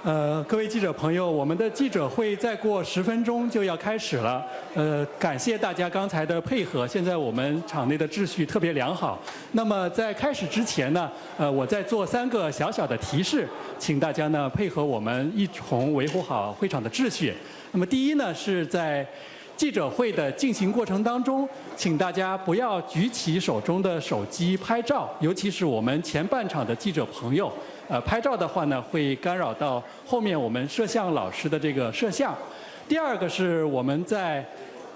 各位记者朋友，我们的记者会再过10分钟就要开始了。感谢大家刚才的配合，现在我们场内的秩序特别良好。那么在开始之前呢，我再做3个小小的提示，请大家呢配合我们一同维护好会场的秩序。那么第一呢，是在记者会的进行过程当中，请大家不要举起手中的手机拍照，尤其是我们前半场的记者朋友。拍照的话呢，会干扰到后面我们摄像老师的这个摄像。第二个是我们在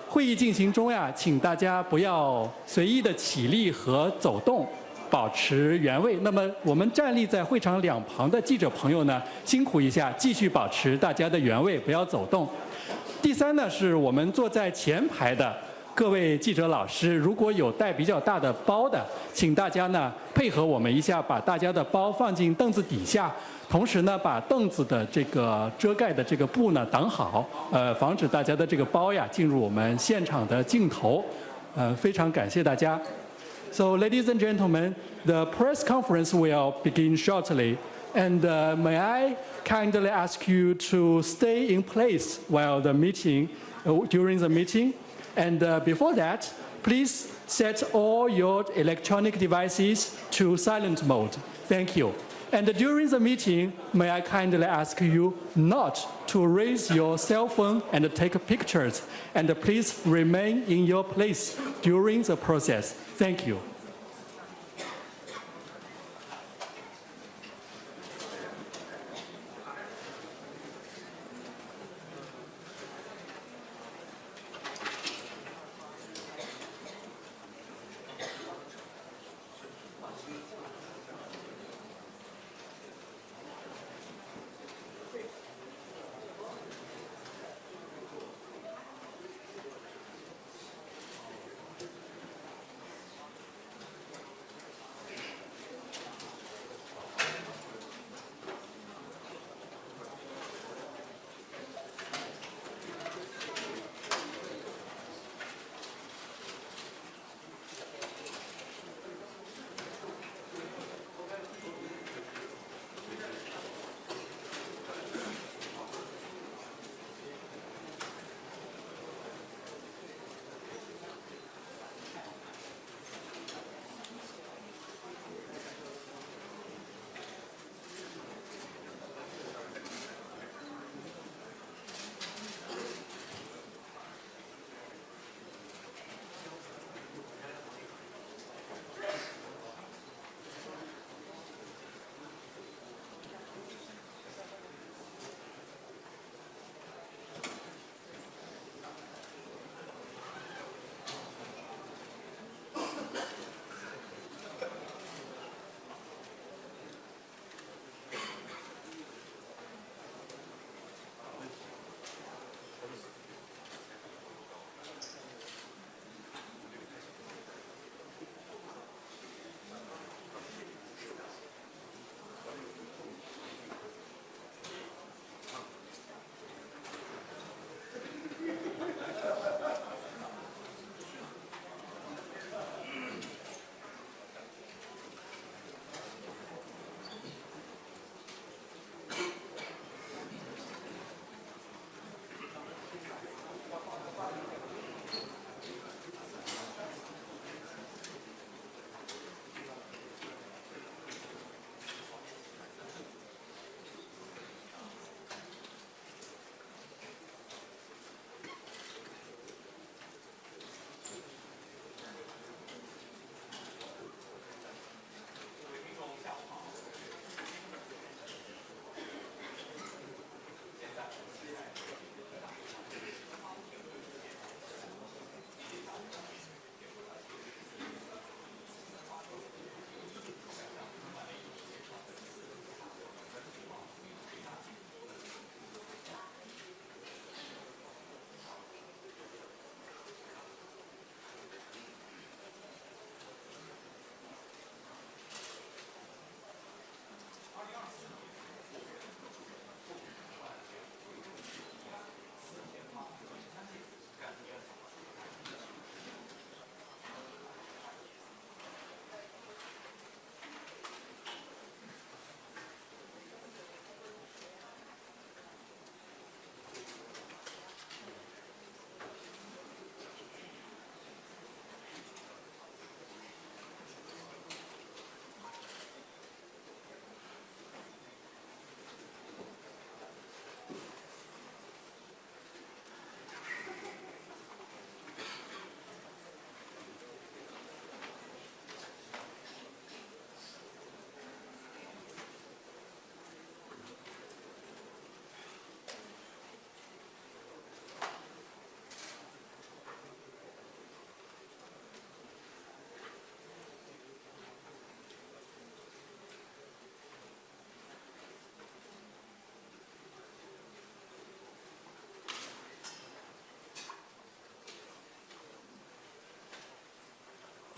会议进行中呀，请大家不要随意的起立和走动，保持原位。那么我们站立在会场两旁的记者朋友呢，辛苦一下，继续保持大家的原位，不要走动。第三呢，是我们坐在前排的各位记者老师，如果有带比较大的包的，请大家呢配合我们一下，把大家的包放进凳子底下，同时呢把凳子的这个遮盖的这个布呢挡好，防止大家的这个包呀进入我们现场的镜头。非常感谢大家。So, ladies and gentlemen, the press conference will begin shortly. And may I kindly ask you to stay in place while the meeting, during the meeting. And before that, please set all your electronic devices to silent mode. Thank you. And during the meeting, may I kindly ask you not to raise your cell phone and take pictures. And please remain in your place during the process. Thank you.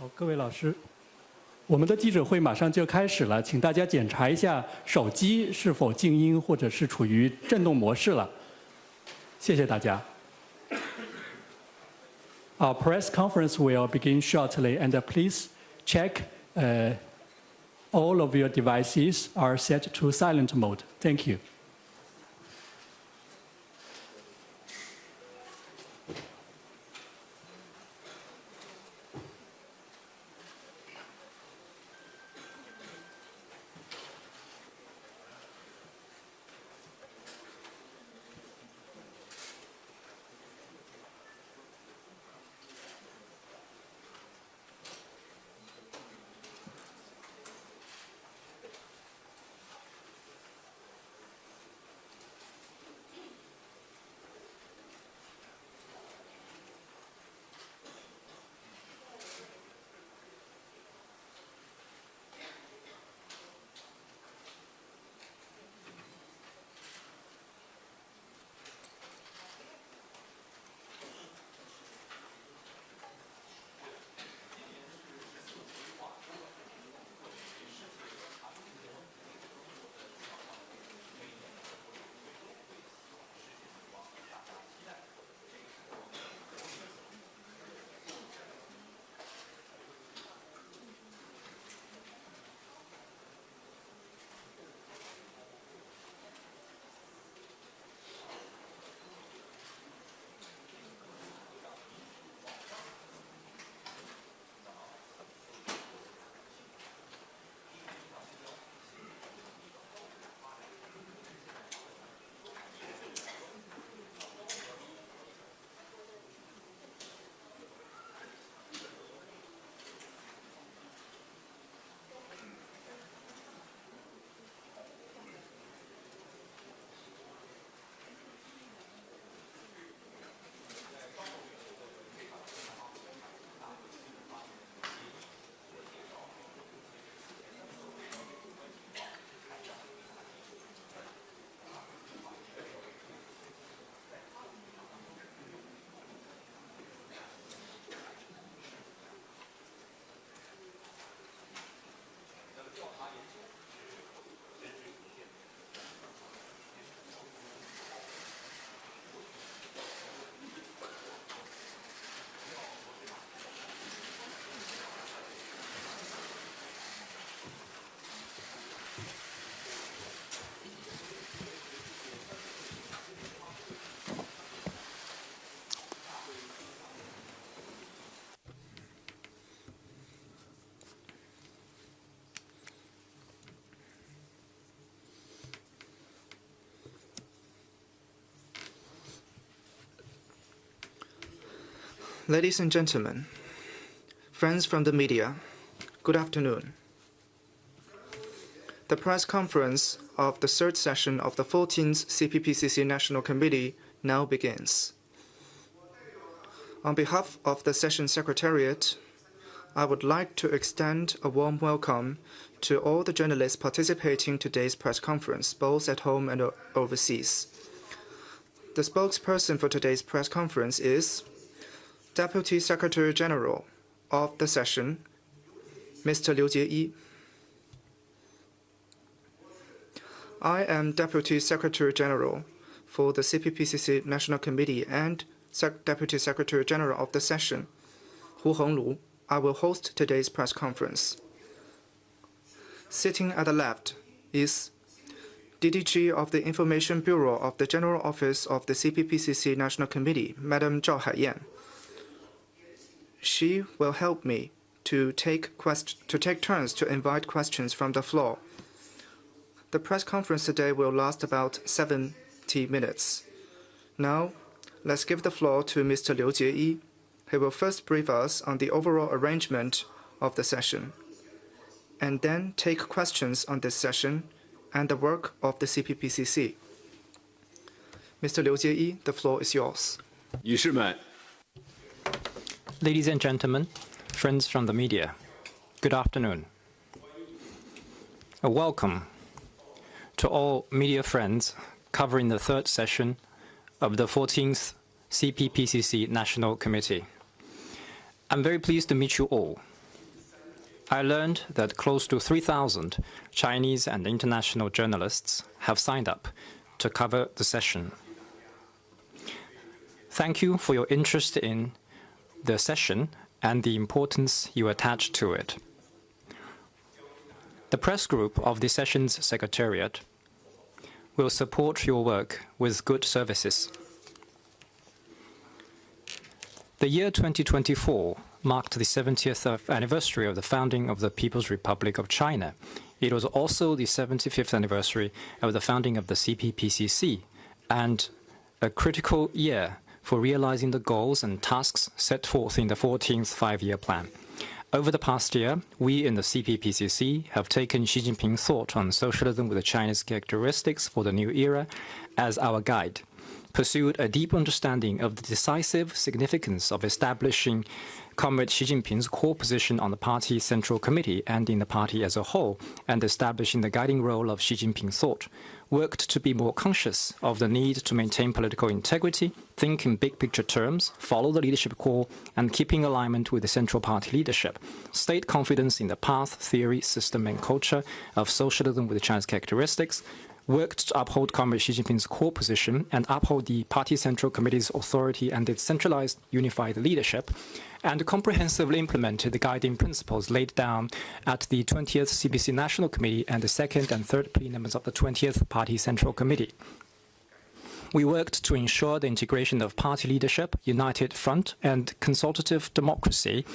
好，各位老师，我们的记者会马上就开始了，请大家检查一下手机是否静音或者是处于震动模式了。谢谢大家。Our press conference will begin shortly, and please check all of your devices are set to silent mode. Thank you. Ladies and gentlemen, friends from the media, good afternoon. The press conference of the third session of the 14th CPPCC National Committee now begins. On behalf of the session secretariat, I would like to extend a warm welcome to all the journalists participating in today's press conference, both at home and overseas. The spokesperson for today's press conference is Deputy Secretary General of the session, Mr. Liu Jieyi. I am Deputy Secretary General for the CPPCC National Committee and Deputy Secretary General of the session, Hu Honglu. I will host today's press conference. Sitting at the left is DDG of the Information Bureau of the General Office of the CPPCC National Committee, Madam Zhao Haiyan. She will help me to take turns to invite questions from the floor. The press conference today will last about 70 minutes. Now, let's give the floor to Mr. Liu Jieyi. He will first brief us on the overall arrangement of the session, and then take questions on this session and the work of the CPPCC. Mr. Liu Jieyi, the floor is yours. 女士们 Ladies and gentlemen, friends from the media, good afternoon. A welcome to all media friends covering the third session of the 14th CPPCC National Committee. I'm very pleased to meet you all I learned that close to 3,000 Chinese and international journalists have signed up to cover the session. Thank you for your interest in the session and the importance you attach to it. The press group of the session's secretariat will support your work with good services. The year 2024 marked the 70th anniversary of the founding of the People's Republic of China. It was also the 75th anniversary of the founding of the CPPCC, and a critical year for realizing the goals and tasks set forth in the 14th Five-Year Plan. Over the past year, we in the CPPCC have taken Xi Jinping's thought on socialism with the Chinese characteristics for the new era as our guide, pursued a deep understanding of the decisive significance of establishing Comrade Xi Jinping's core position on the party Central Committee and in the party as a whole, and establishing the guiding role of Xi Jinping's thought, worked to be more conscious of the need to maintain political integrity, think in big-picture terms, follow the leadership call, and keep in alignment with the central party leadership, state confidence in the path, theory, system, and culture of socialism with China's characteristics, worked to uphold Comrade Xi Jinping's core position and uphold the Party Central Committee's authority and its centralized, unified leadership, and comprehensively implemented the guiding principles laid down at the 20th CPC National Committee and the second and third plenums of the 20th Party Central Committee. We worked to ensure the integration of party leadership, united front, and consultative democracy,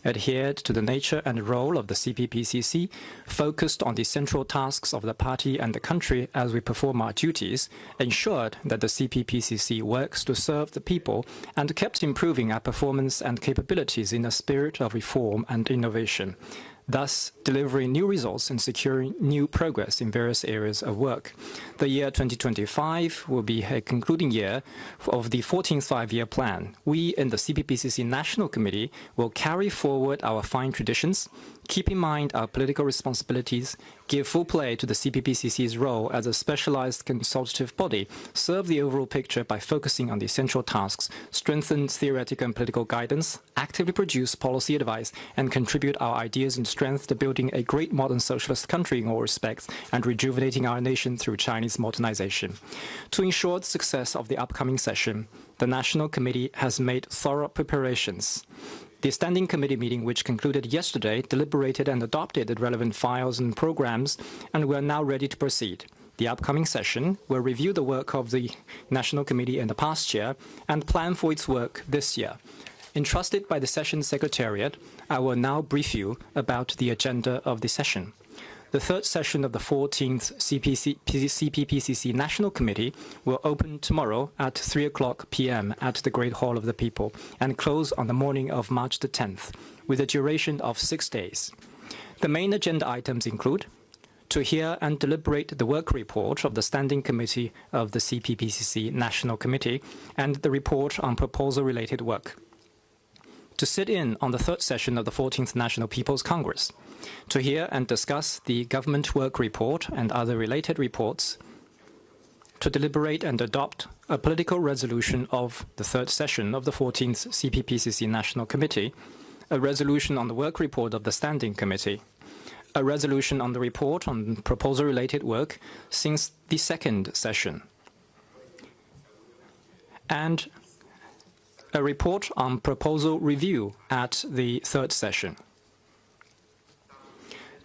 adhered to the nature and role of the CPPCC, focused on the central tasks of the party and the country as we perform our duties, ensured that the CPPCC works to serve the people, and kept improving our performance and capabilities in a spirit of reform and innovation, thus delivering new results and securing new progress in various areas of work. The year 2025 will be a concluding year of the 14th Five-Year Plan. We in the CPPCC National Committee will carry forward our fine traditions, keep in mind our political responsibilities, give full play to the CPPCC's role as a specialized consultative body, serve the overall picture by focusing on the essential tasks, strengthen theoretical and political guidance, actively produce policy advice, and contribute our ideas and strength to building a great modern socialist country in all respects and rejuvenating our nation through Chinese modernization. To ensure the success of the upcoming session, the National Committee has made thorough preparations. The Standing Committee meeting, which concluded yesterday, deliberated and adopted the relevant files and programs, and we are now ready to proceed. The upcoming session will review the work of the National Committee in the past year and plan for its work this year. Entrusted by the session secretariat, I will now brief you about the agenda of the session. The third session of the 14th CPPCC National Committee will open tomorrow at 3:00 p.m. at the Great Hall of the People and close on the morning of March the 10th, with a duration of 6 days. The main agenda items include to hear and deliberate the work report of the Standing Committee of the CPPCC National Committee and the report on proposal-related work, to sit in on the third session of the 14th National People's Congress, to hear and discuss the government work report and other related reports, to deliberate and adopt a political resolution of the third session of the 14th CPPCC National Committee, a resolution on the work report of the Standing Committee, a resolution on the report on proposal-related work since the second session, and a report on proposal review at the third session.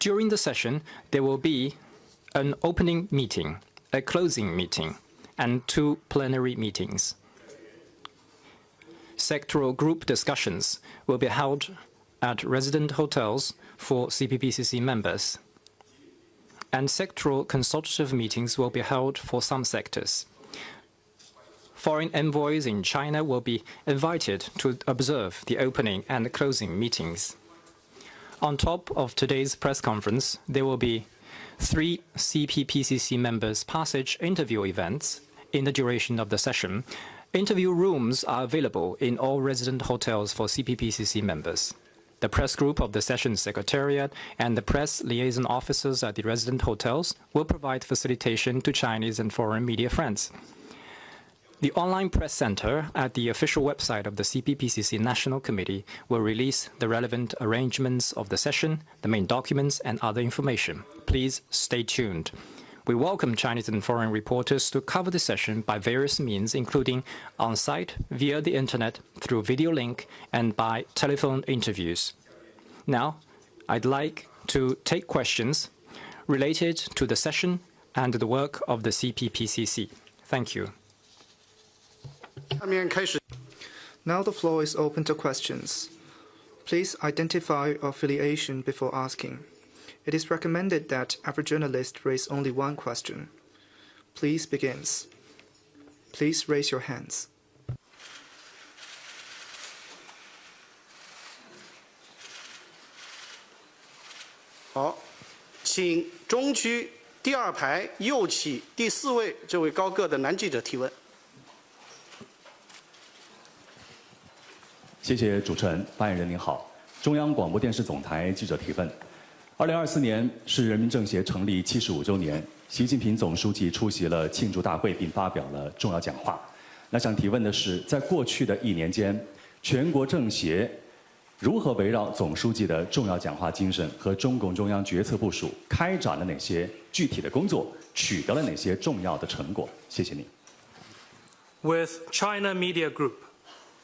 During the session, there will be an opening meeting, a closing meeting, and 2 plenary meetings. Sectoral group discussions will be held at resident hotels for CPPCC members, and sectoral consultative meetings will be held for some sectors. Foreign envoys in China will be invited to observe the opening and closing meetings. On top of today's press conference, there will be 3 CPPCC members' passage interview events in the duration of the session. Interview rooms are available in all resident hotels for CPPCC members. The press group of the session secretariat and the press liaison officers at the resident hotels will provide facilitation to Chinese and foreign media friends. The online press center at the official website of the CPPCC National Committee will release the relevant arrangements of the session, the main documents, and other information. Please stay tuned. We welcome Chinese and foreign reporters to cover the session by various means, including on-site, via the internet, through video link, and by telephone interviews. Now, I'd like to take questions related to the session and the work of the CPPCC. Thank you. Now the floor is open to questions. Please identify your affiliation before asking. It is recommended that every journalist raise only one question. Please begin. Please raise your hands. 好，请中区第2排右起第4位这位高个的男记者提问。 谢谢主持人，发言人您好，中央广播电视总台记者提问。2024年是人民政协成立75周年，习近平总书记出席了庆祝大会，并发表了重要讲话。那想提问的是，在过去的1年间，全国政协如何围绕总书记的重要讲话精神和中共中央决策部署，开展了哪些具体的工作，取得了哪些重要的成果？谢谢您。With China Media Group.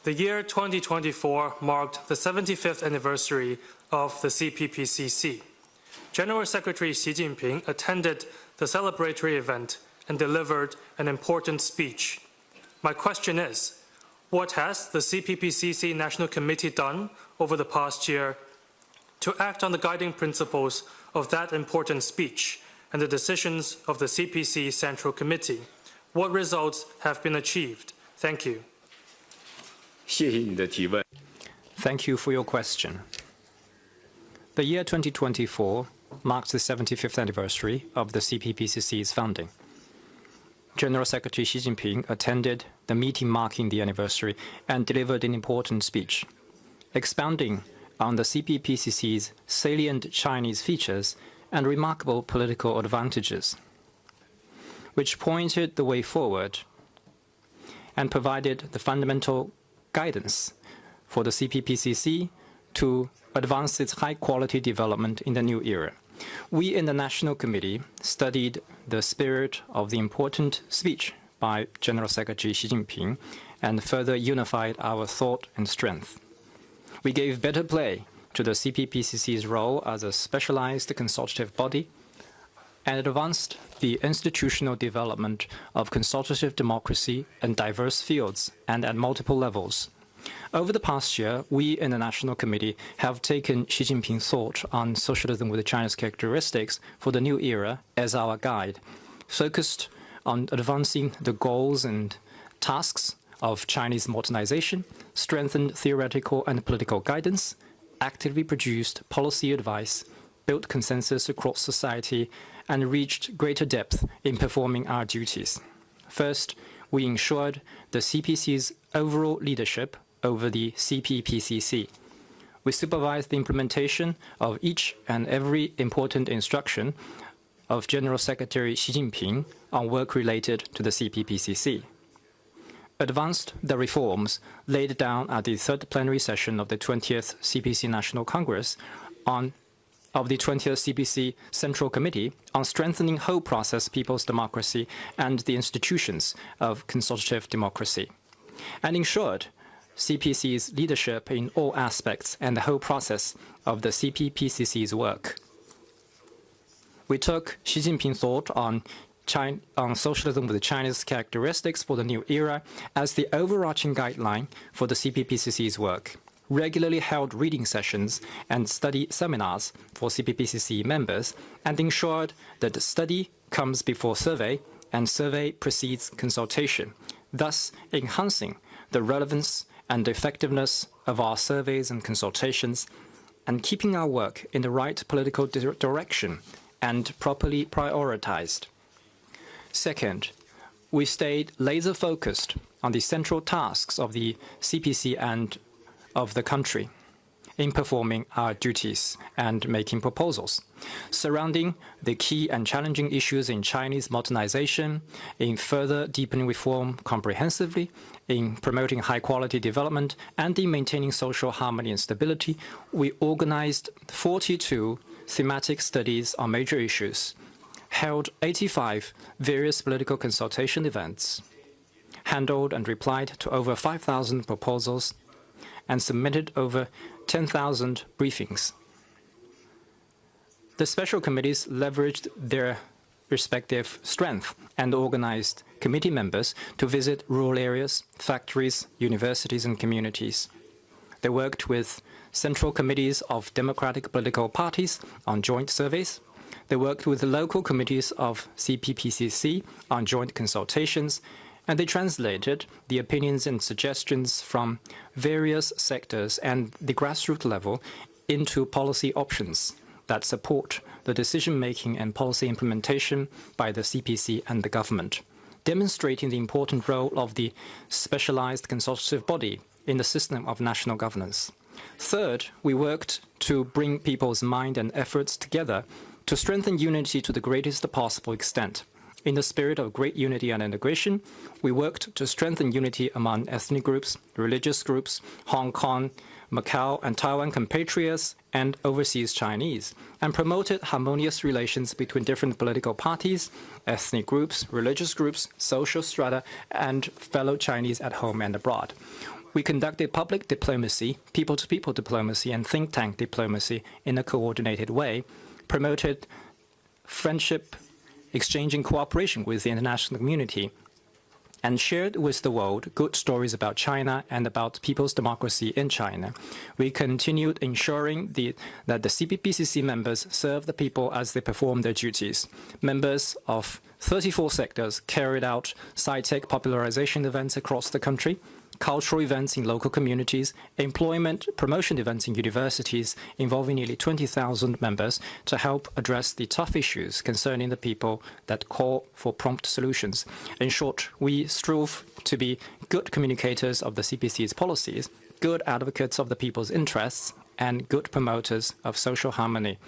The year 2024 marked the 75th anniversary of the CPPCC. General Secretary Xi Jinping attended the celebratory event and delivered an important speech. My question is, what has the CPPCC National Committee done over the past year to act on the guiding principles of that important speech and the decisions of the CPC Central Committee? What results have been achieved? Thank you. 谢谢你的提问。 Thank you for your question. The year 2024 marks the 75th anniversary of the CPPCC's founding. General Secretary Xi Jinping attended the meeting marking the anniversary and delivered an important speech, expounding on the CPPCC's salient Chinese features and remarkable political advantages, which pointed the way forward and provided the fundamental guidance for the CPPCC to advance its high-quality development in the new era. We in the National Committee studied the spirit of the important speech by General Secretary Xi Jinping and further unified our thought and strength. We gave better play to the CPPCC's role as a specialized consultative body and advanced the institutional development of consultative democracy in diverse fields and at multiple levels. Over the past year, we in the National Committee have taken Xi Jinping's thought on socialism with China's characteristics for the new era as our guide, focused on advancing the goals and tasks of Chinese modernization, strengthened theoretical and political guidance, actively produced policy advice, built consensus across society, and reached greater depth in performing our duties. First, we ensured the CPC's overall leadership over the CPPCC. We supervised the implementation of each and every important instruction of General Secretary Xi Jinping on work related to the CPPCC. Advanced the reforms laid down at the third plenary session of the 20th CPC National Congress of the 20th CPC Central Committee on strengthening whole process people's democracy and the institutions of consultative democracy, and ensured CPC's leadership in all aspects and the whole process of the CPPCC's work. We took Xi Jinping's thought on socialism with China's characteristics for the new era as the overarching guideline for the CPPCC's work. Regularly held reading sessions and study seminars for CPPCC members, and ensured that study comes before survey and survey precedes consultation, thus enhancing the relevance and effectiveness of our surveys and consultations, and keeping our work in the right political direction and properly prioritized. Second, we stayed laser-focused on the central tasks of the CPC and of the country, in performing our duties and making proposals surrounding the key and challenging issues in Chinese modernization, in further deepening reform comprehensively, in promoting high-quality development, and in maintaining social harmony and stability. We organized 42 thematic studies on major issues, held 85 various political consultation events, handled and replied to over 5,000 proposals, and submitted over 10,000 briefings. The special committees leveraged their respective strength and organized committee members to visit rural areas, factories, universities, and communities. They worked with central committees of democratic political parties on joint surveys. They worked with the local committees of CPPCC on joint consultations, and they translated the opinions and suggestions from various sectors and the grassroots level into policy options that support the decision-making and policy implementation by the CPC and the government, demonstrating the important role of the specialized consultative body in the system of national governance. Third, we worked to bring people's mind and efforts together to strengthen unity to the greatest possible extent. In the spirit of great unity and integration, we worked to strengthen unity among ethnic groups, religious groups, Hong Kong, Macau, and Taiwan compatriots, and overseas Chinese, and promoted harmonious relations between different political parties, ethnic groups, religious groups, social strata, and fellow Chinese at home and abroad. We conducted public diplomacy, people-to-people diplomacy, and think tank diplomacy in a coordinated way, promoted friendship, exchanging cooperation with the international community, and shared with the world good stories about China and about people's democracy in China. We continued ensuring that the CPPCC members serve the people as they perform their duties. Members of 34 sectors carried out sci-tech popularization events across the country, cultural events in local communities, employment promotion events in universities involving nearly 20,000 members to help address the tough issues concerning the people that call for prompt solutions. In short, we strove to be good communicators of the CPC's policies, good advocates of the people's interests, and good promoters of social harmony.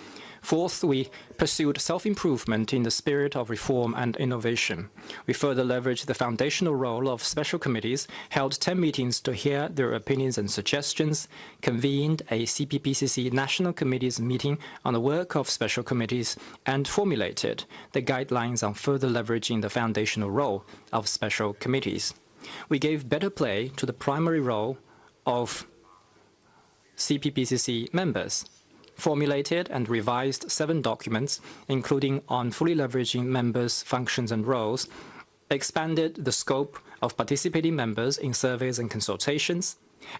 Fourth, we pursued self-improvement in the spirit of reform and innovation. We further leveraged the foundational role of special committees, held 10 meetings to hear their opinions and suggestions, convened a CPPCC National Committees meeting on the work of special committees, and formulated the guidelines on further leveraging the foundational role of special committees. We gave better play to the primary role of CPPCC members, formulated and revised 7 documents, including on fully leveraging members' functions and roles, expanded the scope of participating members in surveys and consultations,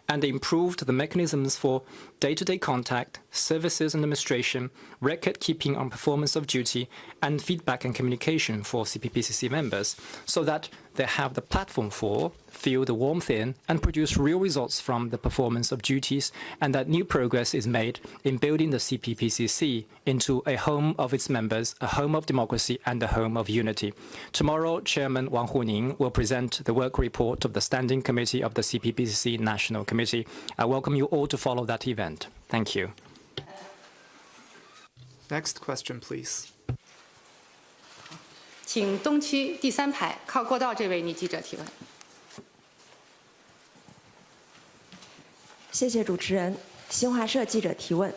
and improved the mechanisms for day-to-day contact, services and administration, record-keeping on performance of duty, and feedback and communication for CPPCC members, so that they have the platform for, feel the warmth in, and produce real results from the performance of duties, and that new progress is made in building the CPPCC into a home of its members, a home of democracy, and a home of unity. Tomorrow, Chairman Wang Huning will present the work report of the Standing Committee of the CPPCC National Committee. I welcome you all to follow that event. Thank you. Next question, please. 请东区第3排靠过道这位女记者提问。谢谢主持人。新华社记者提问：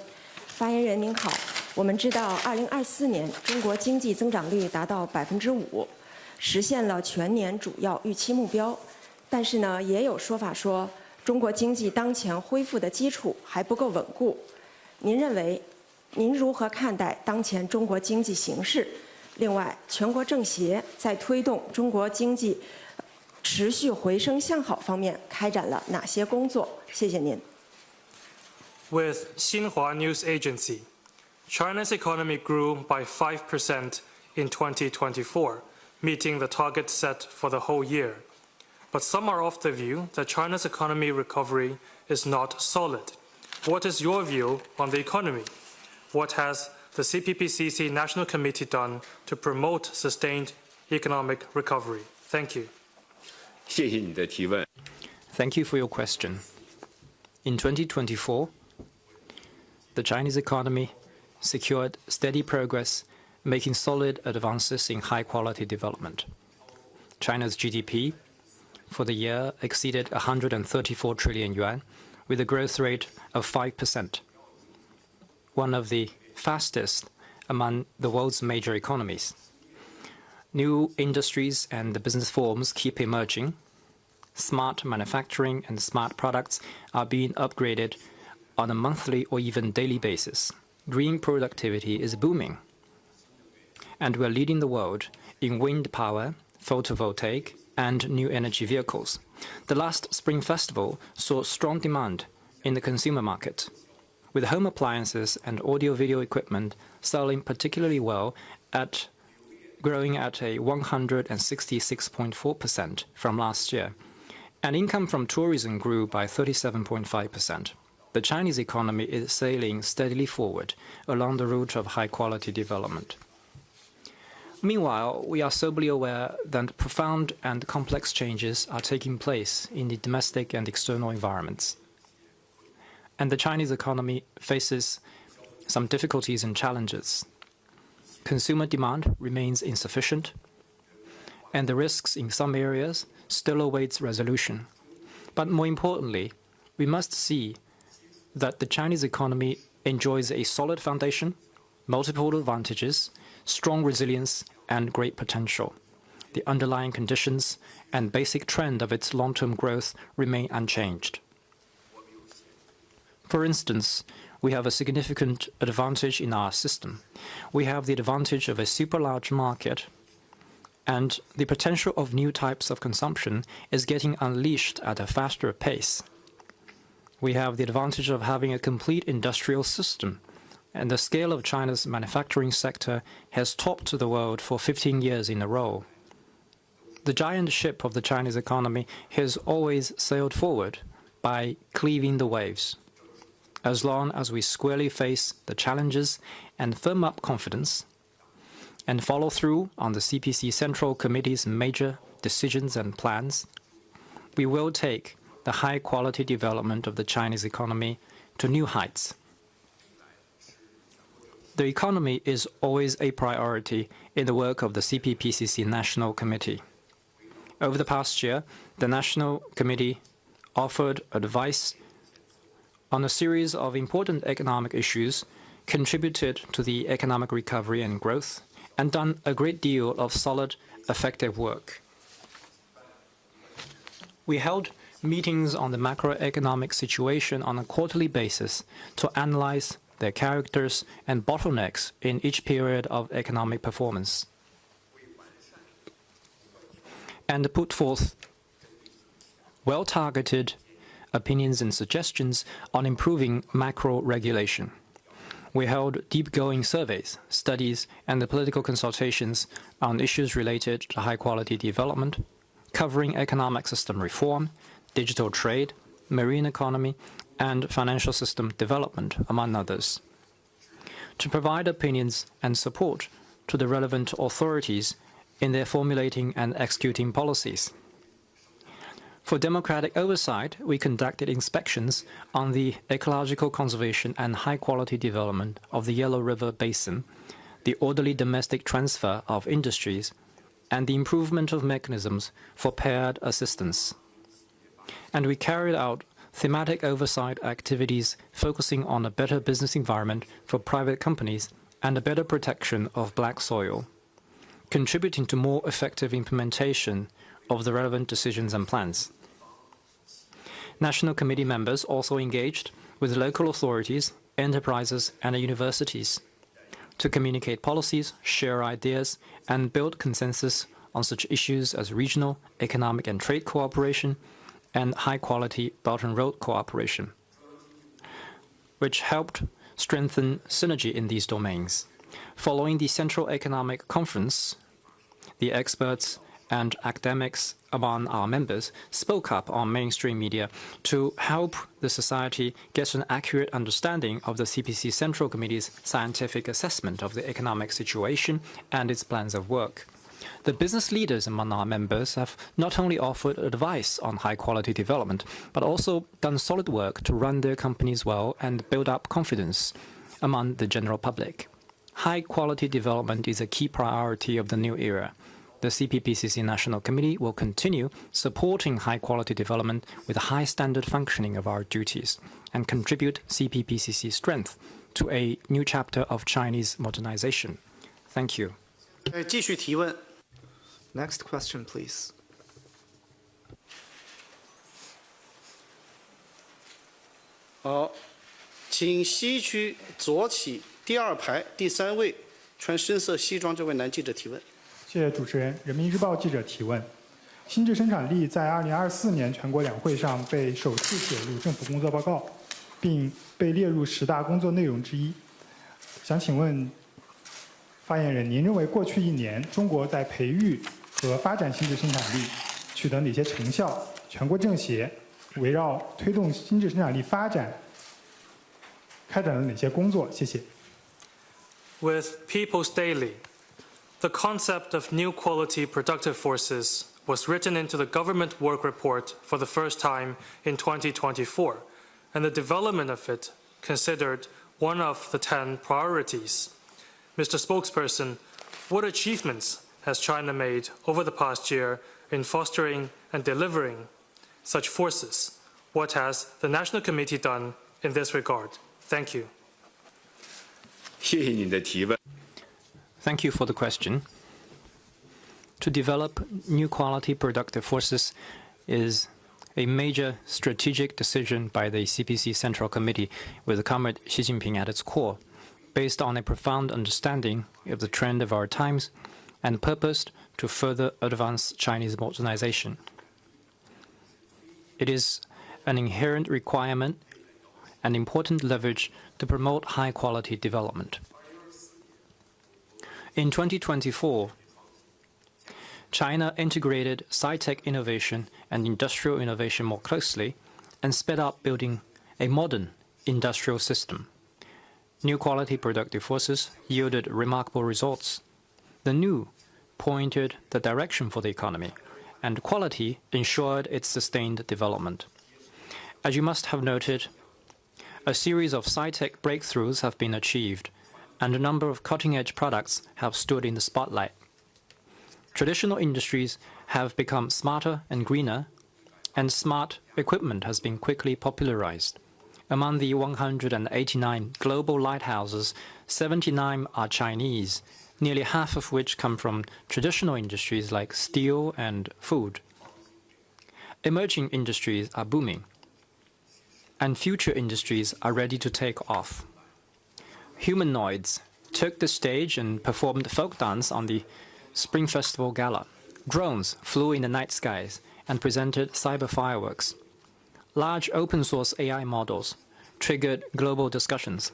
发言人您好，我们知道2024年中国经济增长率达到5%，实现了全年主要预期目标。但是呢，也有说法说中国经济当前恢复的基础还不够稳固。您如何看待当前中国经济形势？另外，全国政协在推动中国经济持续回升向好方面开展了哪些工作？谢谢您。With Xinhua News Agency, China's economy grew by 5% in 2024, meeting the target set for the whole year. But some are of the view that China's economy recovery is not solid. What is your view on the economy? What has the CPPCC National Committee done to promote sustained economic recovery? Thank you. 谢谢你的提问。 Thank you for your question. In 2024, the Chinese economy secured steady progress, making solid advances in high-quality development. China's GDP for the year exceeded 134 trillion yuan, with a growth rate of 5%, one of the fastest among the world's major economies. New industries and business forms keep emerging. Smart manufacturing and smart products are being upgraded on a monthly or even daily basis. Green productivity is booming. And we're leading the world in wind power, photovoltaic, and new energy vehicles. The last Spring Festival saw strong demand in the consumer market, with home appliances and audio-video equipment selling particularly well, growing at a 166.4% from last year. And income from tourism grew by 37.5%. The Chinese economy is sailing steadily forward along the route of high-quality development. Meanwhile, we are soberly aware that profound and complex changes are taking place in the domestic and external environments. And the Chinese economy faces some difficulties and challenges. Consumer demand remains insufficient, and the risks in some areas still awaits resolution. But more importantly, we must see that the Chinese economy enjoys a solid foundation, multiple advantages, strong resilience, and great potential. The underlying conditions and basic trend of its long-term growth remain unchanged. For instance, we have a significant advantage in our system. We have the advantage of a super large market, and the potential of new types of consumption is getting unleashed at a faster pace. We have the advantage of having a complete industrial system, and the scale of China's manufacturing sector has topped the world for 15 years in a row. The giant ship of the Chinese economy has always sailed forward by cleaving the waves. As long as we squarely face the challenges and firm up confidence, and follow through on the CPC Central Committee's major decisions and plans, we will take the high-quality development of the Chinese economy to new heights. The economy is always a priority in the work of the CPPCC National Committee. Over the past year, the National Committee offered advice on a series of important economic issues, contributed to the economic recovery and growth, and done a great deal of solid, effective work. We held meetings on the macroeconomic situation on a quarterly basis to analyze their characters and bottlenecks in each period of economic performance, and put forth well-targeted opinions and suggestions on improving macro regulation. We held deep-going surveys, studies, and political consultations on issues related to high-quality development, covering economic system reform, digital trade, marine economy, and financial system development, among others, to provide opinions and support to the relevant authorities in their formulating and executing policies. For democratic oversight, we conducted inspections on the ecological conservation and high-quality development of the Yellow River Basin, the orderly domestic transfer of industries, and the improvement of mechanisms for paired assistance. And we carried out thematic oversight activities focusing on a better business environment for private companies and a better protection of black soil, contributing to more effective implementation of the relevant decisions and plans. National Committee members also engaged with local authorities, enterprises, and universities to communicate policies, share ideas, and build consensus on such issues as regional, economic, and trade cooperation, and high-quality Belt and Road cooperation, which helped strengthen synergy in these domains. Following the Central Economic Conference, the experts and academics among our members spoke up on mainstream media to help the society get an accurate understanding of the CPC Central Committee's scientific assessment of the economic situation and its plans of work. The business leaders among our members have not only offered advice on high-quality development, but also done solid work to run their companies well and build up confidence among the general public. High-quality development is a key priority of the new era. The CPPCC National Committee will continue supporting high-quality development with a high-standard functioning of our duties and contribute CPPCC strength to a new chapter of Chinese modernization. Thank you. 继续提问。 Next question, please. 好，请西区左起第2排第3位穿深色西装这位男记者提问。 谢谢主持人。人民日报记者提问：新质生产力在2024年全国两会上被首次写入政府工作报告，并被列入10大工作内容之一。想请问发言人，您认为过去1年中国在培育和发展新质生产力取得哪些成效？全国政协围绕推动新质生产力发展开展了哪些工作？谢谢。 With People's Daily, the concept of new quality productive forces was written into the government work report for the first time in 2024, and the development of it considered one of the 10 priorities. Mr. Spokesperson, what achievements has China made over the past year in fostering and delivering such forces? What has the National Committee done in this regard? Thank you. 谢谢您的提问。 Thank you for the question. To develop new quality productive forces is a major strategic decision by the CPC Central Committee with Comrade Xi Jinping at its core, based on a profound understanding of the trend of our times and purposed to further advance Chinese modernization. It is an inherent requirement and important leverage to promote high-quality development. In 2024, China integrated sci-tech innovation and industrial innovation more closely and sped up building a modern industrial system. New quality productive forces yielded remarkable results. The new pointed the direction for the economy, and quality ensured its sustained development. As you must have noted, a series of sci-tech breakthroughs have been achieved, and a number of cutting-edge products have stood in the spotlight. Traditional industries have become smarter and greener, and smart equipment has been quickly popularized. Among the 189 global lighthouses, 79 are Chinese, nearly half of which come from traditional industries like steel and food. Emerging industries are booming, and future industries are ready to take off. Humanoids took the stage and performed folk dance on the Spring Festival Gala. Drones flew in the night skies and presented cyber fireworks. Large open-source AI models triggered global discussions.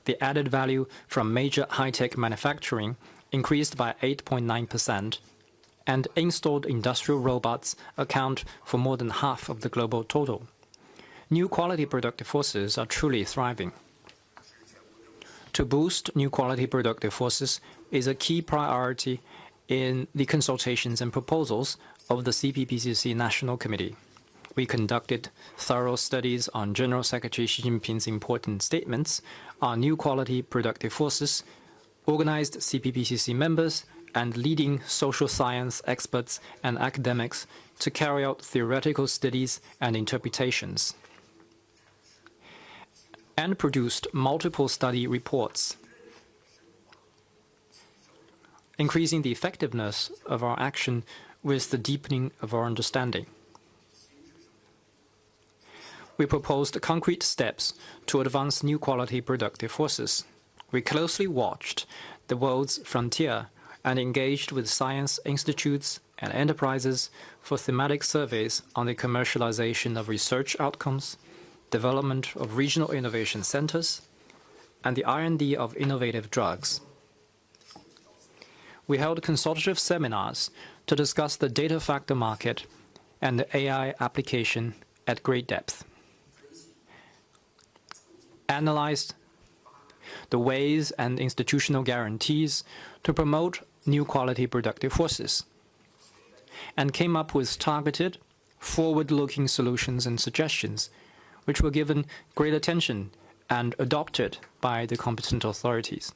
The added value from major high-tech manufacturing increased by 8.9%, and installed industrial robots account for more than half of the global total. New quality productive forces are truly thriving. To boost new quality productive forces is a key priority in the consultations and proposals of the CPPCC National Committee. We conducted thorough studies on General Secretary Xi Jinping's important statements on new quality productive forces, organized CPPCC members and leading social science experts and academics to carry out theoretical studies and interpretations, and produced multiple study reports, increasing the effectiveness of our action with the deepening of our understanding. We proposed concrete steps to advance new quality productive forces. We closely watched the world's frontier and engaged with science institutes and enterprises for thematic surveys on the commercialization of research outcomes, development of regional innovation centers, and the R&D of innovative drugs. We held consultative seminars to discuss the data factor market and the AI application at great depth, analyzed the ways and institutional guarantees to promote new quality productive forces, and came up with targeted, forward-looking solutions and suggestions, which were given great attention and adopted by the competent authorities.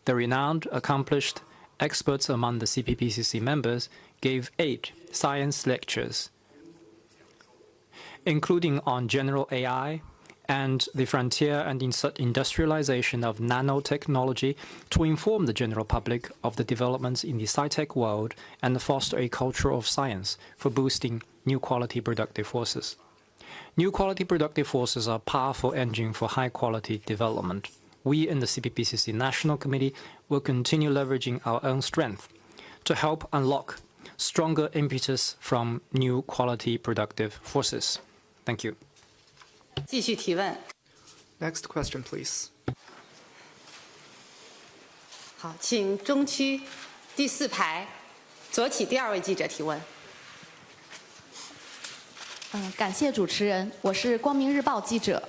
The renowned, accomplished experts among the CPPCC members gave 8 science lectures, including on general AI and the frontier and industrialization of nanotechnology, to inform the general public of the developments in the sci-tech world and foster a culture of science for boosting new quality productive forces. New quality productive forces are a powerful engine for high-quality development. We in the CPPCC National Committee will continue leveraging our own strength to help unlock stronger impetus from new quality productive forces. Thank you. 继续提问。 Next question, please. 好，请中区第4排左起第2位记者提问。 感谢主持人，我是光明日报记者。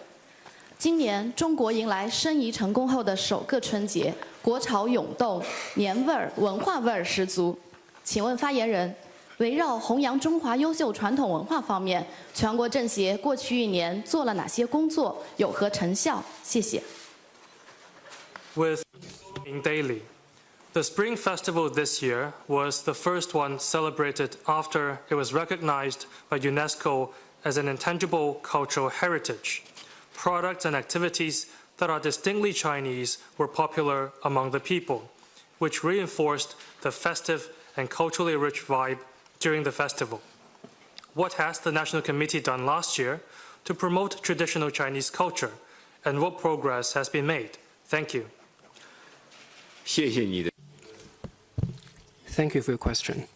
今年中国迎来申遗成功后的首个春节，国潮涌动，年味儿、文化味儿十足。请问发言人，围绕弘扬中华优秀传统文化方面，全国政协过去1年做了哪些工作，有何成效？谢谢。 With daily. The Spring Festival this year was the first one celebrated after it was recognized by UNESCO as an intangible cultural heritage. Products and activities that are distinctly Chinese were popular among the people, which reinforced the festive and culturally rich vibe during the festival. What has the National Committee done last year to promote traditional Chinese culture, and what progress has been made? Thank you. 谢谢你的 Thank you for your question.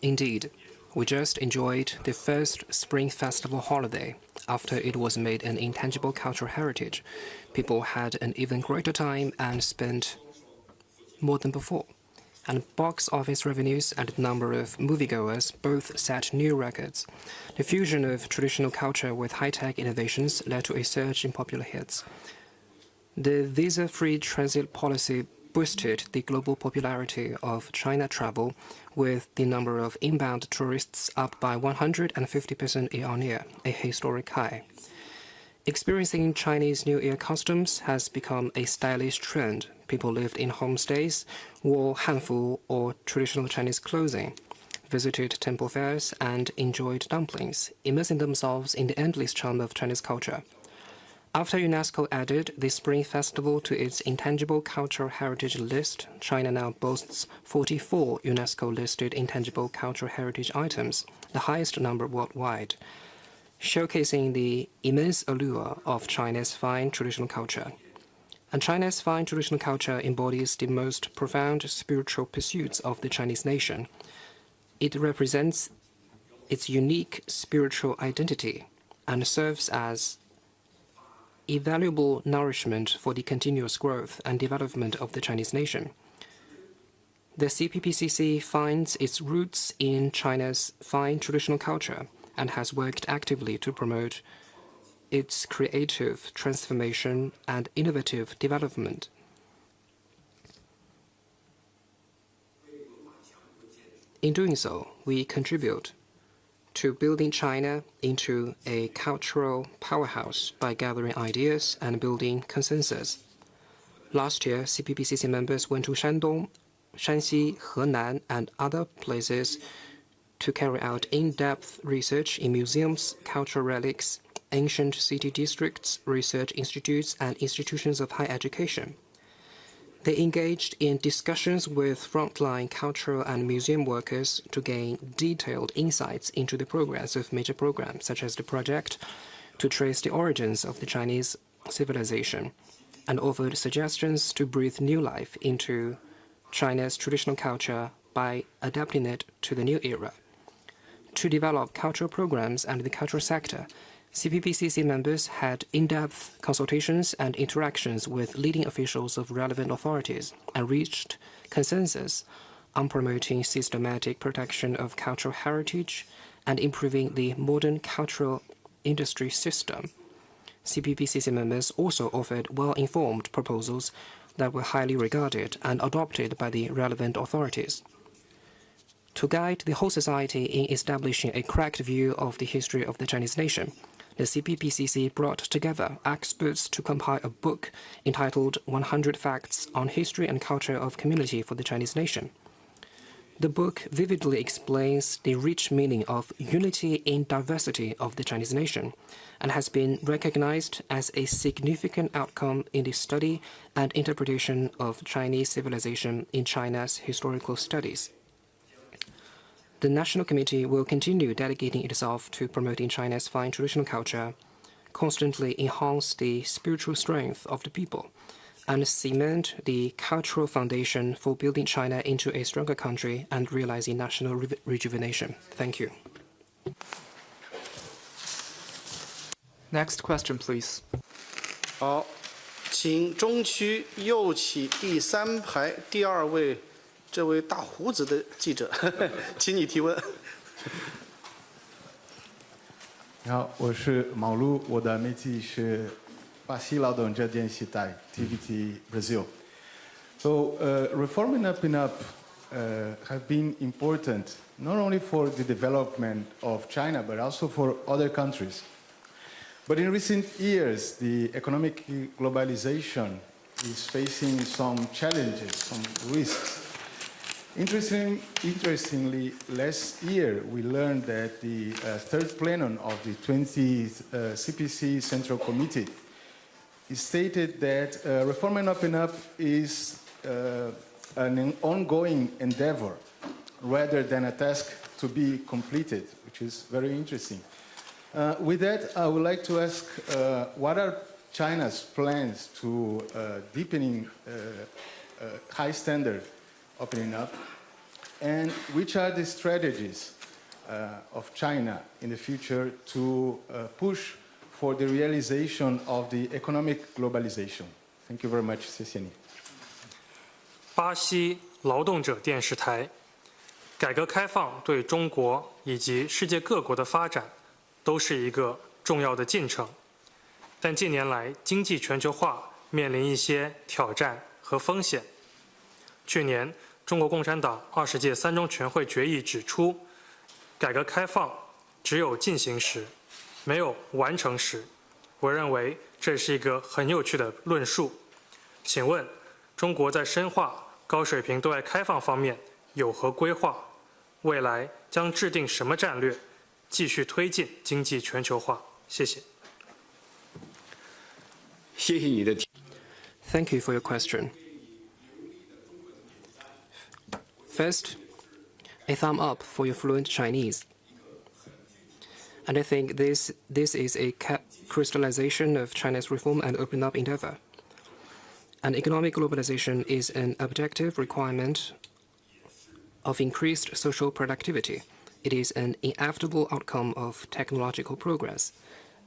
Indeed, we just enjoyed the first Spring Festival holiday. After it was made an intangible cultural heritage, people had an even greater time and spent more than before. And box office revenues and the number of moviegoers both set new records. The fusion of traditional culture with high-tech innovations led to a surge in popular hits. The visa-free transit policy boosted the global popularity of China travel, with the number of inbound tourists up by 150% year-on-year, a historic high. Experiencing Chinese New Year customs has become a stylish trend. People lived in homestays, wore hanfu or traditional Chinese clothing, visited temple fairs, and enjoyed dumplings, immersing themselves in the endless charm of Chinese culture. After UNESCO added the Spring Festival to its intangible cultural heritage list, China now boasts 44 UNESCO-listed intangible cultural heritage items, the highest number worldwide, showcasing the immense allure of China's fine traditional culture. And China's fine traditional culture embodies the most profound spiritual pursuits of the Chinese nation. It represents its unique spiritual identity and serves as invaluable nourishment for the continuous growth and development of the Chinese nation. The CPPCC finds its roots in China's fine traditional culture and has worked actively to promote its creative transformation and innovative development. In doing so, we contribute to building China into a cultural powerhouse by gathering ideas and building consensus. Last year, CPPCC members went to Shandong, Shanxi, Henan, and other places to carry out in-depth research in museums, cultural relics, ancient city districts, research institutes, and institutions of higher education. They engaged in discussions with frontline cultural and museum workers to gain detailed insights into the progress of major programs, such as the project to trace the origins of the Chinese civilization, and offered suggestions to breathe new life into China's traditional culture by adapting it to the new era. To develop cultural programs and the cultural sector, CPPCC members had in-depth consultations and interactions with leading officials of relevant authorities and reached consensus on promoting systematic protection of cultural heritage and improving the modern cultural industry system. CPPCC members also offered well-informed proposals that were highly regarded and adopted by the relevant authorities. To guide the whole society in establishing a correct view of the history of the Chinese nation, the CPPCC brought together experts to compile a book entitled 100 Facts on History and Culture of Community for the Chinese Nation. The book vividly explains the rich meaning of unity in diversity of the Chinese nation and has been recognized as a significant outcome in the study and interpretation of Chinese civilization in China's historical studies. The National Committee will continue dedicating itself to promoting China's fine traditional culture, constantly enhance the spiritual strength of the people, and cement the cultural foundation for building China into a stronger country and realizing national rejuvenation. Thank you. Next question, please. 好，请中区右起第3排第2位，这位大胡子的记者，请你提问。你好，我是毛路，我的媒体是巴西劳动者电视台 TVT Brazil. So reform and open up have been important not only for the development of China but also for other countries. But in recent years, the economic globalization is facing some challenges, some risks. Interestingly, last year we learned that the third plenum of the 20th CPC Central Committee stated that reform and open up is an ongoing endeavor rather than a task to be completed, which is very interesting. With that, I would like to ask what are China's plans to deepening high standard opening up, and which are the strategies of China in the future to push for the realization of the economic globalization? Thank you very much, 谢谢你。巴西劳动者电视台，改革开放对中国以及世界各国的发展都是一个重要的进程，但近年来经济全球化面临一些挑战和风险。去年，中国共产党20届3中全会决议指出，改革开放只有进行时，没有完成时。我认为这是一个很有趣的论述。请问，中国在深化高水平对外开放方面有何规划？未来将制定什么战略，继续推进经济全球化？谢谢。谢谢你的提。Thank you for your question. First, a thumb up for your fluent Chinese. And I think this is a crystallization of China's reform and open up endeavor. And economic globalization is an objective requirement of increased social productivity. It is an inevitable outcome of technological progress,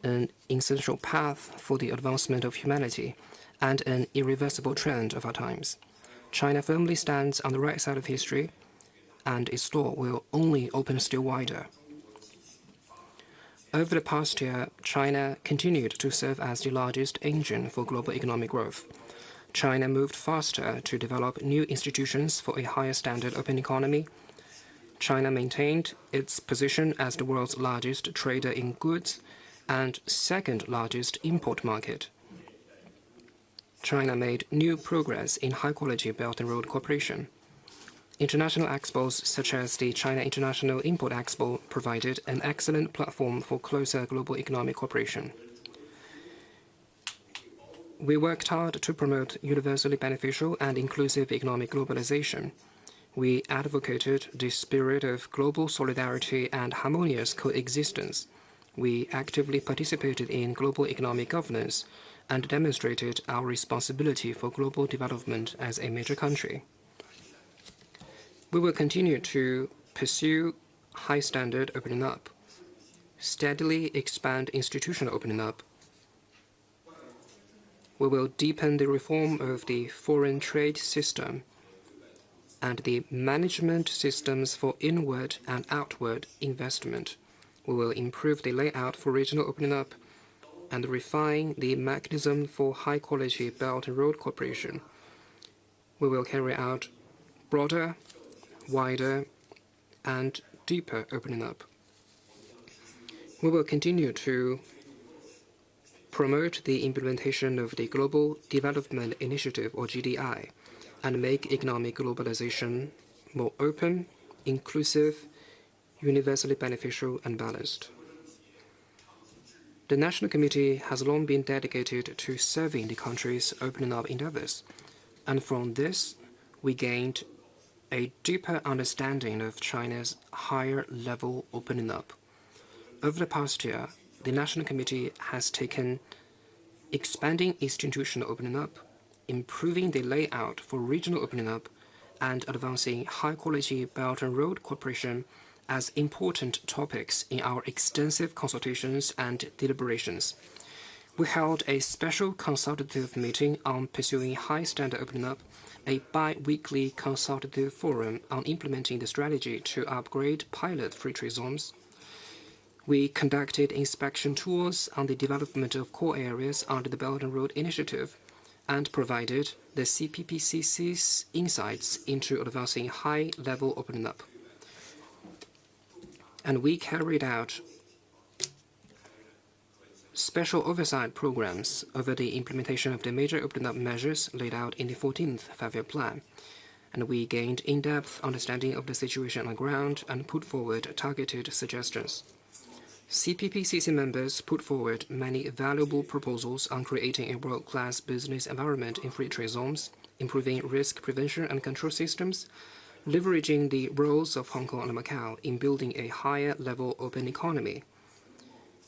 an essential path for the advancement of humanity, and an irreversible trend of our times. China firmly stands on the right side of history, and its door will only open still wider. Over the past year, China continued to serve as the largest engine for global economic growth. China moved faster to develop new institutions for a higher standard open economy. China maintained its position as the world's largest trader in goods and second largest import market. China made new progress in high-quality Belt and Road cooperation. International expos such as the China International Import Expo provided an excellent platform for closer global economic cooperation. We worked hard to promote universally beneficial and inclusive economic globalization. We advocated the spirit of global solidarity and harmonious coexistence. We actively participated in global economic governance and demonstrated our responsibility for global development as a major country. We will continue to pursue high standard opening up, steadily expand institutional opening up. We will deepen the reform of the foreign trade system and the management systems for inward and outward investment. We will improve the layout for regional opening up and refine the mechanism for high-quality Belt and Road cooperation. we will carry out broader, wider, and deeper opening up. We will continue to promote the implementation of the Global Development Initiative, or GDI, and make economic globalization more open, inclusive, universally beneficial, and balanced. The National Committee has long been dedicated to serving the country's opening up endeavors, and from this, we gained a deeper understanding of China's higher level opening up. Over the past year, the National Committee has taken expanding institutional opening up, improving the layout for regional opening up, and advancing high-quality Belt and Road cooperation as important topics in our extensive consultations and deliberations. We held a special consultative meeting on pursuing high-standard opening up, a bi-weekly consultative forum on implementing the strategy to upgrade pilot free trade zones. We conducted inspection tours on the development of core areas under the Belt and Road Initiative and provided the CPPCC's insights into advancing high-level opening up. And we carried out special oversight programs over the implementation of the major opening up measures laid out in the 14th Five-Year Plan. And we gained in-depth understanding of the situation on the ground and put forward targeted suggestions. CPPCC members put forward many valuable proposals on creating a world-class business environment in free trade zones, improving risk prevention and control systems, leveraging the roles of Hong Kong and Macau in building a higher-level open economy,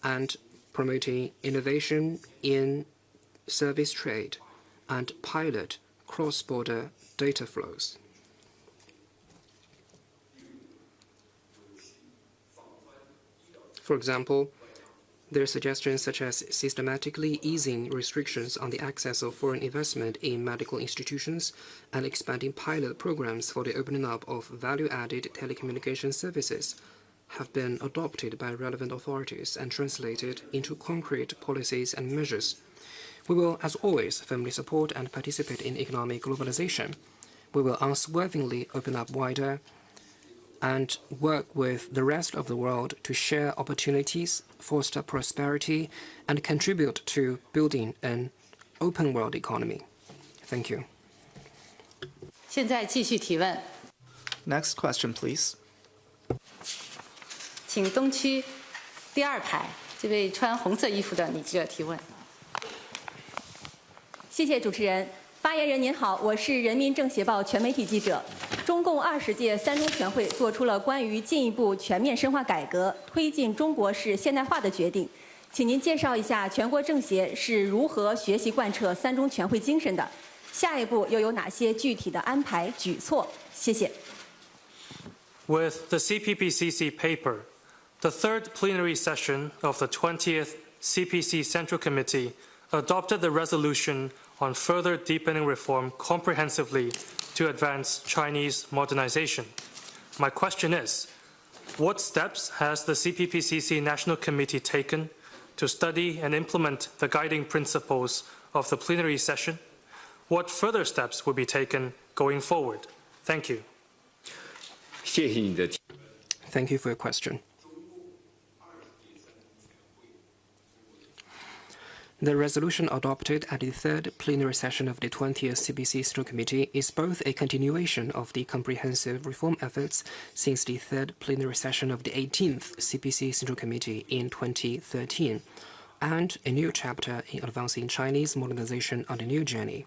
and promoting innovation in service trade and pilot cross-border data flows. For example, there are suggestions such as systematically easing restrictions on the access of foreign investment in medical institutions and expanding pilot programs for the opening up of value-added telecommunication services have been adopted by relevant authorities and translated into concrete policies and measures. We will, as always, firmly support and participate in economic globalization. We will unswervingly open up wider and work with the rest of the world to share opportunities, foster prosperity, and contribute to building an open world economy. Thank you. 现在继续提问， Next question, please. 请东区第二排这位穿红色衣服的女记者提问。谢谢主持人。发言人您好，我是人民政协报全媒体记者。中共20届三中全会作出了关于进一步全面深化改革、推进中国式现代化的决定，请您介绍一下全国政协是如何学习贯彻三中全会精神的？下一步又有哪些具体的安排举措？谢谢。With the CPPCC paper, the third plenary session of the 20th CPC Central Committee adopted the resolution on further deepening reform comprehensively to advance Chinese modernization. My question is, what steps has the CPPCC National Committee taken to study and implement the guiding principles of the plenary session? What further steps will be taken going forward? Thank you. Thank you for your question. The resolution adopted at the third plenary session of the 20th CPC Central Committee is both a continuation of the comprehensive reform efforts since the third plenary session of the 18th CPC Central Committee in 2013, and a new chapter in advancing Chinese modernization on a new journey.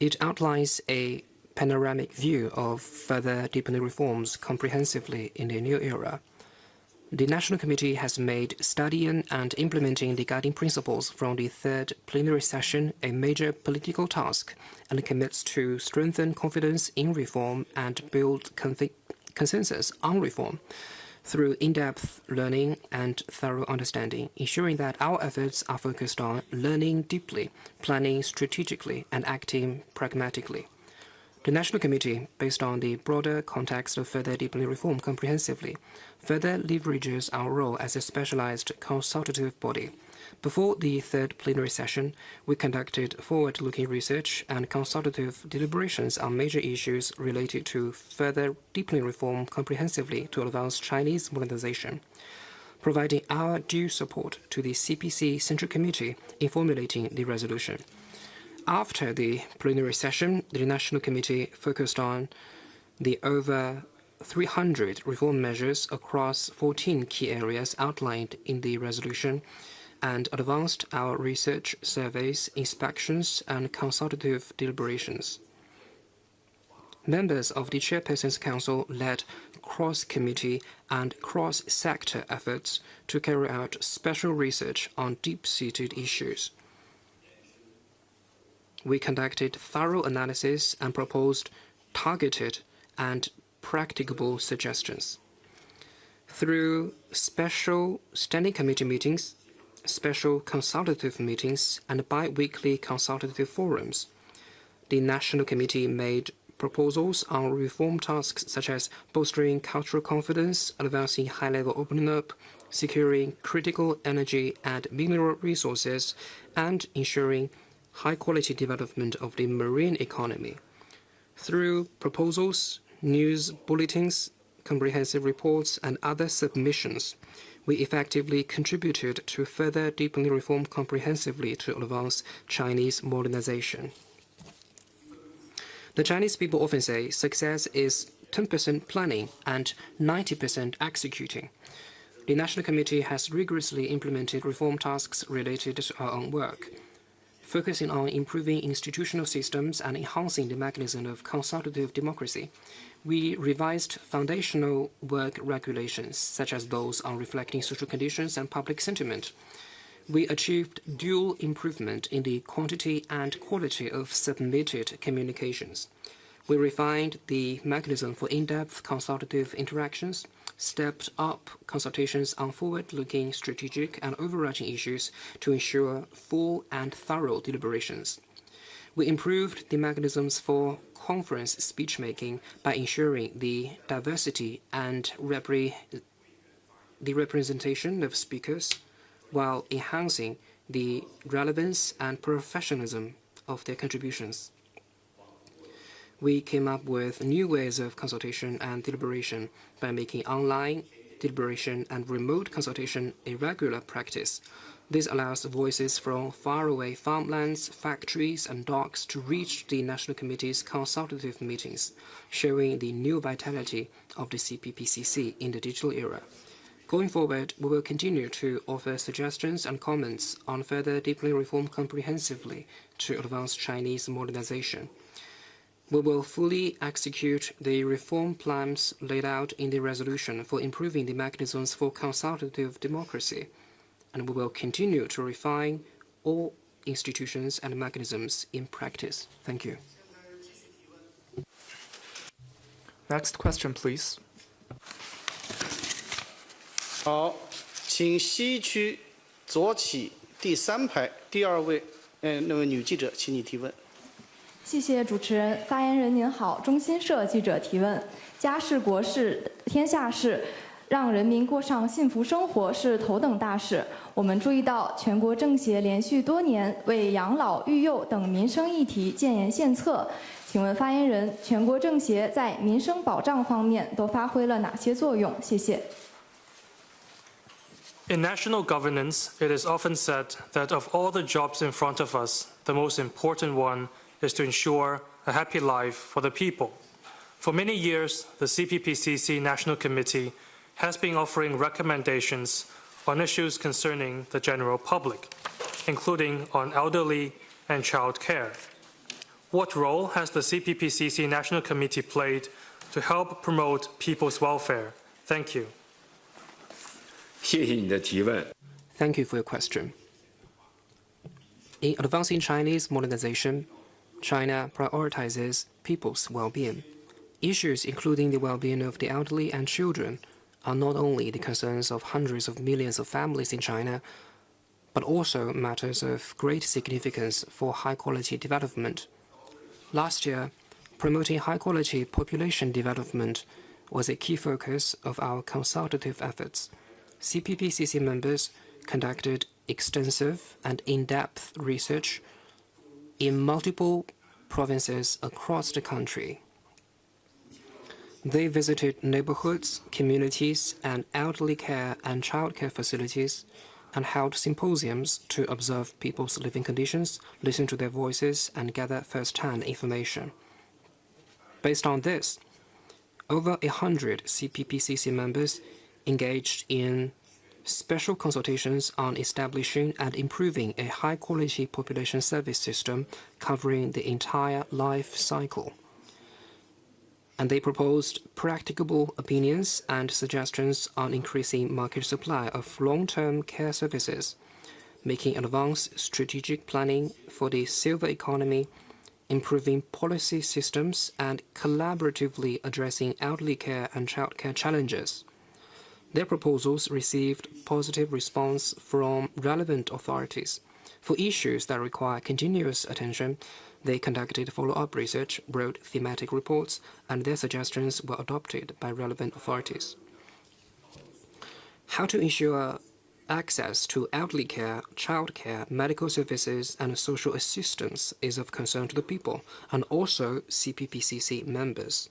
It outlines a panoramic view of further deepening reforms comprehensively in the new era. The National Committee has made studying and implementing the guiding principles from the third plenary session a major political task and commits to strengthen confidence in reform and build consensus on reform through in-depth learning and thorough understanding, ensuring that our efforts are focused on learning deeply, planning strategically, and acting pragmatically. The National Committee, based on the broader context of further deepening reform comprehensively, further leverages our role as a specialized consultative body. Before the third plenary session, we conducted forward-looking research and consultative deliberations on major issues related to further deepening reform comprehensively to advance Chinese modernization, providing our due support to the CPC Central Committee in formulating the resolution. After the plenary session, the National Committee focused on the over 300 reform measures across 14 key areas outlined in the resolution and advanced our research, surveys, inspections, and consultative deliberations. Members of the Chairperson's Council led cross-committee and cross-sector efforts to carry out special research on deep-seated issues. We conducted thorough analysis and proposed targeted and practicable suggestions. Through special standing committee meetings, special consultative meetings, and bi-weekly consultative forums, the National Committee made proposals on reform tasks such as bolstering cultural confidence, advancing high-level opening up, securing critical energy and mineral resources, and ensuring high-quality development of the marine economy. Through proposals, news bulletins, comprehensive reports, and other submissions, we effectively contributed to further deepening reform comprehensively to advance Chinese modernization. The Chinese people often say success is 10% planning and 90% executing. The National Committee has rigorously implemented reform tasks related to our own work, focusing on improving institutional systems and enhancing the mechanism of consultative democracy. We revised foundational work regulations, such as those on reflecting social conditions and public sentiment. We achieved dual improvement in the quantity and quality of submitted communications. We refined the mechanism for in-depth consultative interactions, stepped up consultations on forward-looking strategic and overarching issues to ensure full and thorough deliberations. We improved the mechanisms for conference speechmaking by ensuring the diversity and the representation of speakers, while enhancing the relevance and professionalism of their contributions. We came up with new ways of consultation and deliberation by making online deliberation and remote consultation a regular practice. This allows voices from faraway farmlands, factories, and docks to reach the National Committee's consultative meetings, showing the new vitality of the CPPCC in the digital era. Going forward, we will continue to offer suggestions and comments on further deepening reform comprehensively to advance Chinese modernization. We will fully execute the reform plans laid out in the resolution for improving the mechanisms for consultative democracy, and we will continue to refine all institutions and mechanisms in practice. Thank you. Next question, please. 好，请西区左起第3排第2位，那位女记者，请你提问。谢谢主持人。发言人您好，中新社记者提问：家事国事天下事，让人民过上幸福生活是头等大事。我们注意到，全国政协连续多年为养老、育幼等民生议题建言献策。请问发言人，全国政协在民生保障方面都发挥了哪些作用？谢谢。In national governance, it is often said that of all the jobs in front of us, the most important one is to ensure a happy life for the people. For many years, the CPPCC National Committee has been offering recommendations on issues concerning the general public, including on elderly and child care. What role has the CPPCC National Committee played to help promote people's welfare? Thank you. 谢谢你的提问。 Thank you for your question. In advancing Chinese modernization, China prioritizes people's well-being. Issues including the well-being of the elderly and children are not only the concerns of hundreds of millions of families in China, but also matters of great significance for high-quality development. Last year, promoting high-quality population development was a key focus of our consultative efforts. CPPCC members conducted extensive and in-depth research in multiple provinces across the country. They visited neighborhoods, communities, and elderly care and childcare facilities, and held symposiums to observe people's living conditions, listen to their voices, and gather first-hand information. Based on this, over 100 CPPCC members engaged in special consultations on establishing and improving a high-quality population service system covering the entire life cycle. And they proposed practicable opinions and suggestions on increasing market supply of long-term care services, making advanced strategic planning for the silver economy, improving policy systems, and collaboratively addressing elderly care and childcare challenges. Their proposals received positive response from relevant authorities. For issues that require continuous attention, they conducted follow-up research, wrote thematic reports, and their suggestions were adopted by relevant authorities. How to ensure access to elderly care, childcare, medical services, and social assistance is of concern to the people, and also CPPCC members.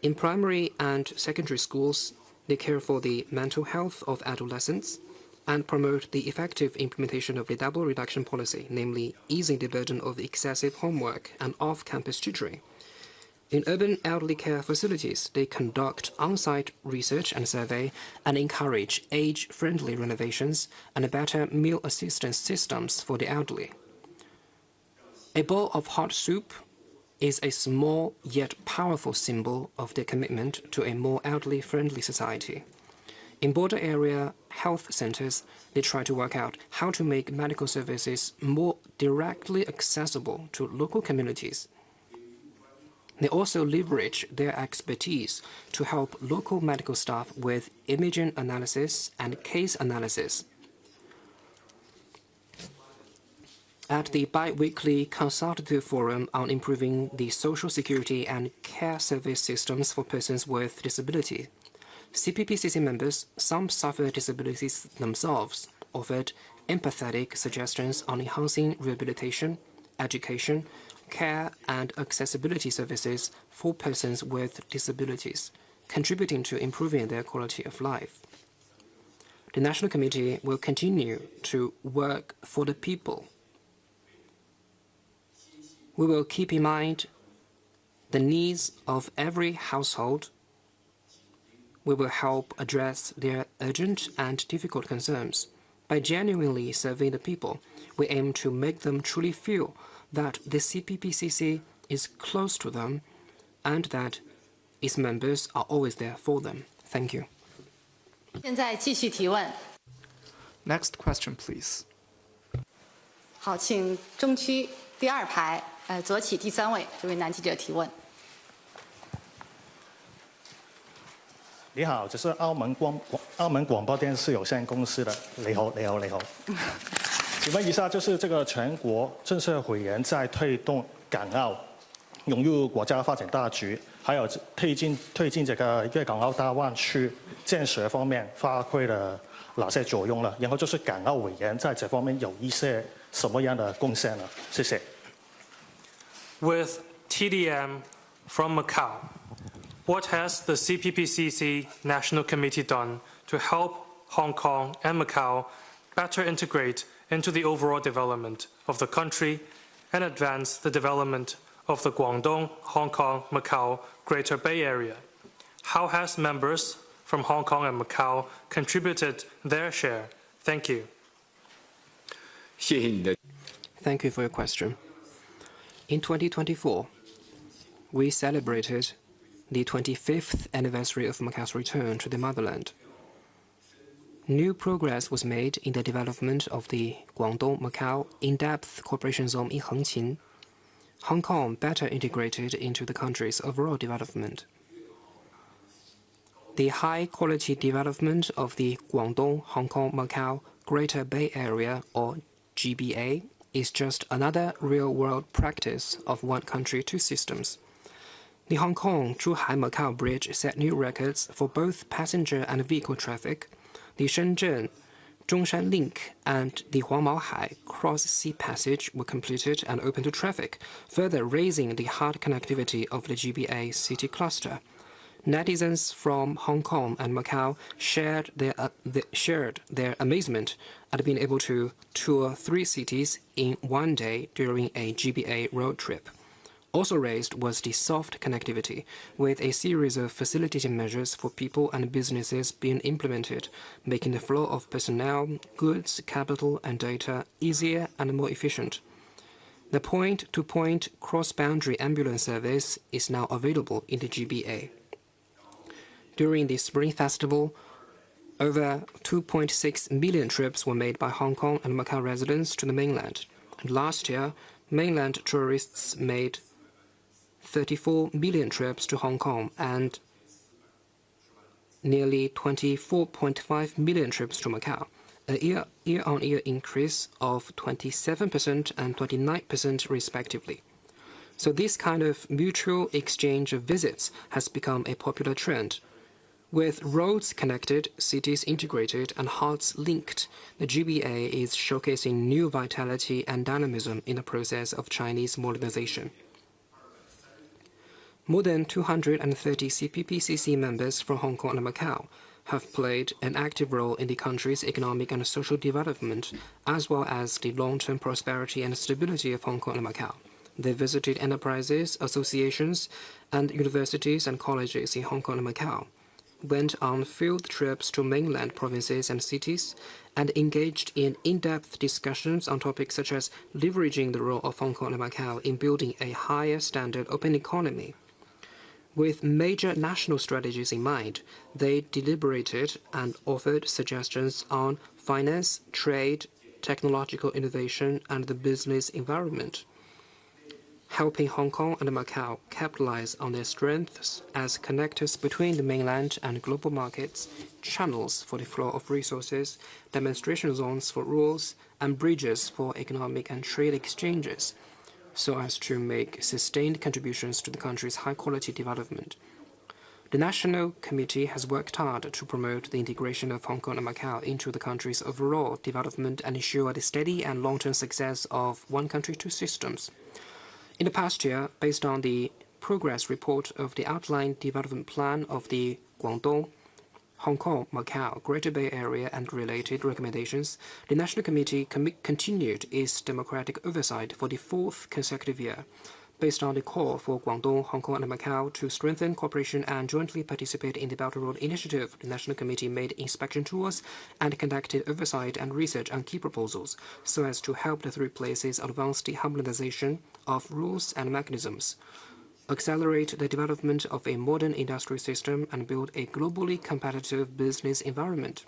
In primary and secondary schools, they care for the mental health of adolescents and promote the effective implementation of the double reduction policy, namely easing the burden of excessive homework and off-campus tutoring. In urban elderly care facilities, they conduct on-site research and survey and encourage age-friendly renovations and better meal assistance systems for the elderly. A bowl of hot soup is a small yet powerful symbol of their commitment to a more elderly-friendly society. In border area health centers, they try to work out how to make medical services more directly accessible to local communities. They also leverage their expertise to help local medical staff with imaging analysis and case analysis. At the bi-weekly Consultative Forum on improving the social security and care service systems for persons with disability, CPPCC members, some suffer disabilities themselves, offered empathetic suggestions on enhancing rehabilitation, education, care and accessibility services for persons with disabilities, contributing to improving their quality of life. The National Committee will continue to work for the people. We will keep in mind the needs of every household. We will help address their urgent and difficult concerns. By genuinely serving the people, we aim to make them truly feel that the CPPCC is close to them and that its members are always there for them. Thank you. 现在继续提问。 Next question, please. 好，请中区第2排，左起第3位这位男记者提问。 你好，这是澳门广播电视有限公司的。你好。请问一下，就是这个全国政策委员在推动港澳融入国家发展大局，还有推进这个粤港澳大湾区建设方面发挥了哪些作用呢？然后就是港澳委员在这方面有一些什么样的贡献呢？谢谢。With TDM from Macau, what has the CPPCC National Committee done to help Hong Kong and Macau better integrate into the overall development of the country and advance the development of the Guangdong, Hong Kong, Macau Greater Bay Area? How has members from Hong Kong and Macau contributed their share? Thank you. Thank you for your question. In 2024, we celebrated the 25th anniversary of Macau's return to the motherland. New progress was made in the development of the Guangdong-Macau in-depth cooperation zone in Hengqin. Hong Kong better integrated into the country's overall development. The high-quality development of the Guangdong, Hong Kong, Macau Greater Bay Area, or GBA, is just another real-world practice of one country, two systems. The Hong Kong-Zhuhai-Macau Bridge set new records for both passenger and vehicle traffic. The Shenzhen Zhongshan Link and the Huangmaohai cross-sea passage were completed and open to traffic, further raising the hard connectivity of the GBA city cluster. Netizens from Hong Kong and Macau shared their amazement at being able to tour 3 cities in one day during a GBA road trip. Also raised was the soft connectivity, with a series of facilitating measures for people and businesses being implemented, making the flow of personnel, goods, capital, and data easier and more efficient. The point-to-point cross-boundary ambulance service is now available in the GBA. During the Spring Festival, over 2.6 million trips were made by Hong Kong and Macau residents to the mainland. And last year, mainland tourists made 34 million trips to Hong Kong and nearly 24.5 million trips to Macau, a year-on-year increase of 27% and 29% respectively. So this kind of mutual exchange of visits has become a popular trend. With roads connected, cities integrated, and hearts linked, the GBA is showcasing new vitality and dynamism in the process of Chinese modernization. More than 230 CPPCC members from Hong Kong and Macau have played an active role in the country's economic and social development, as well as the long-term prosperity and stability of Hong Kong and Macau. They visited enterprises, associations, and universities and colleges in Hong Kong and Macau, went on field trips to mainland provinces and cities, and engaged in in-depth discussions on topics such as leveraging the role of Hong Kong and Macau in building a higher standard open economy. With major national strategies in mind, they deliberated and offered suggestions on finance, trade, technological innovation, and the business environment, helping Hong Kong and Macau capitalize on their strengths as connectors between the mainland and global markets, channels for the flow of resources, demonstration zones for rules, and bridges for economic and trade exchanges, so as to make sustained contributions to the country's high-quality development. The National Committee has worked hard to promote the integration of Hong Kong and Macau into the country's overall development and ensure the steady and long-term success of one country, two systems. In the past year, based on the progress report of the outline development plan of the Guangdong, Hong Kong, Macau, Greater Bay Area, and related recommendations, the National Committee continued its democratic oversight for the 4th consecutive year. Based on the call for Guangdong, Hong Kong, and Macau to strengthen cooperation and jointly participate in the Belt and Road Initiative, the National Committee made inspection tours and conducted oversight and research on key proposals, so as to help the 3 places advance the harmonization of rules and mechanisms, accelerate the development of a modern industrial system, and build a globally competitive business environment.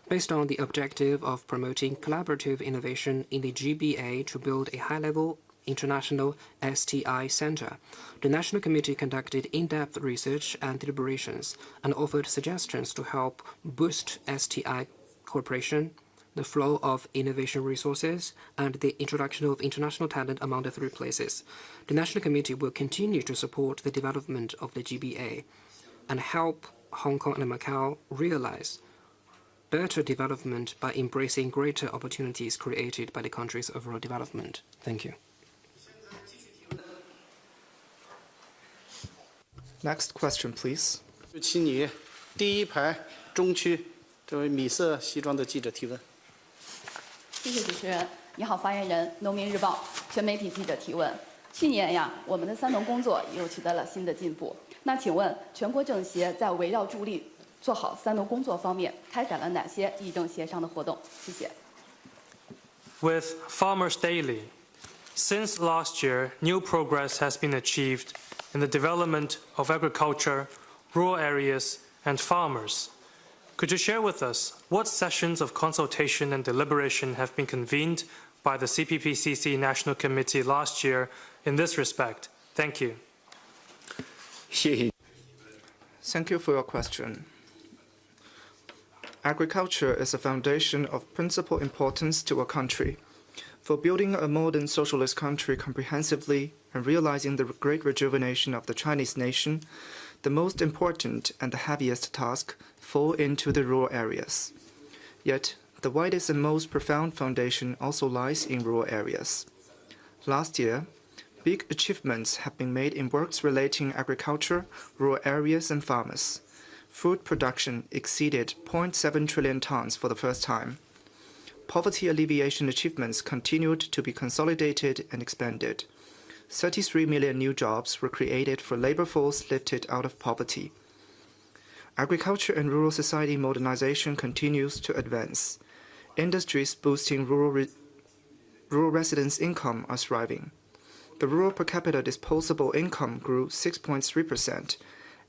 Based on the objective of promoting collaborative innovation in the GBA to build a high-level International STI Center, the National Committee conducted in-depth research and deliberations and offered suggestions to help boost STI cooperation, the flow of innovation resources, and the introduction of international talent among the 3 places. The National Committee will continue to support the development of the GBA and help Hong Kong and Macau realize better development by embracing greater opportunities created by the country's overall development. Thank you. Next question, please. 请你第1排中区这位米色西装的记者提问。谢谢主持人。你好，发言人，农民日报全媒体记者提问。去年呀，我们的3农工作又取得了新的进步。那请问，全国政协在围绕助力做好3农工作方面，开展了哪些议政协商的活动？谢谢。With Farmers Daily, since last year, new progress has been achieved in the development of agriculture, rural areas, and farmers. Could you share with us what sessions of consultation and deliberation have been convened by the CPPCC National Committee last year in this respect? Thank you. Thank you for your question. Agriculture is a foundation of principal importance to a country. For building a modern socialist country comprehensively and realizing the great rejuvenation of the Chinese nation, the most important and the heaviest task fall into the rural areas. Yet, the widest and most profound foundation also lies in rural areas. Last year, big achievements have been made in works relating agriculture, rural areas, and farmers. Food production exceeded 0.7 trillion tons for the first time. Poverty alleviation achievements continued to be consolidated and expanded. 33 million new jobs were created for labor force lifted out of poverty. Agriculture and rural society modernization continues to advance. Industries boosting rural residents' income are thriving. The rural per capita disposable income grew 6.3%,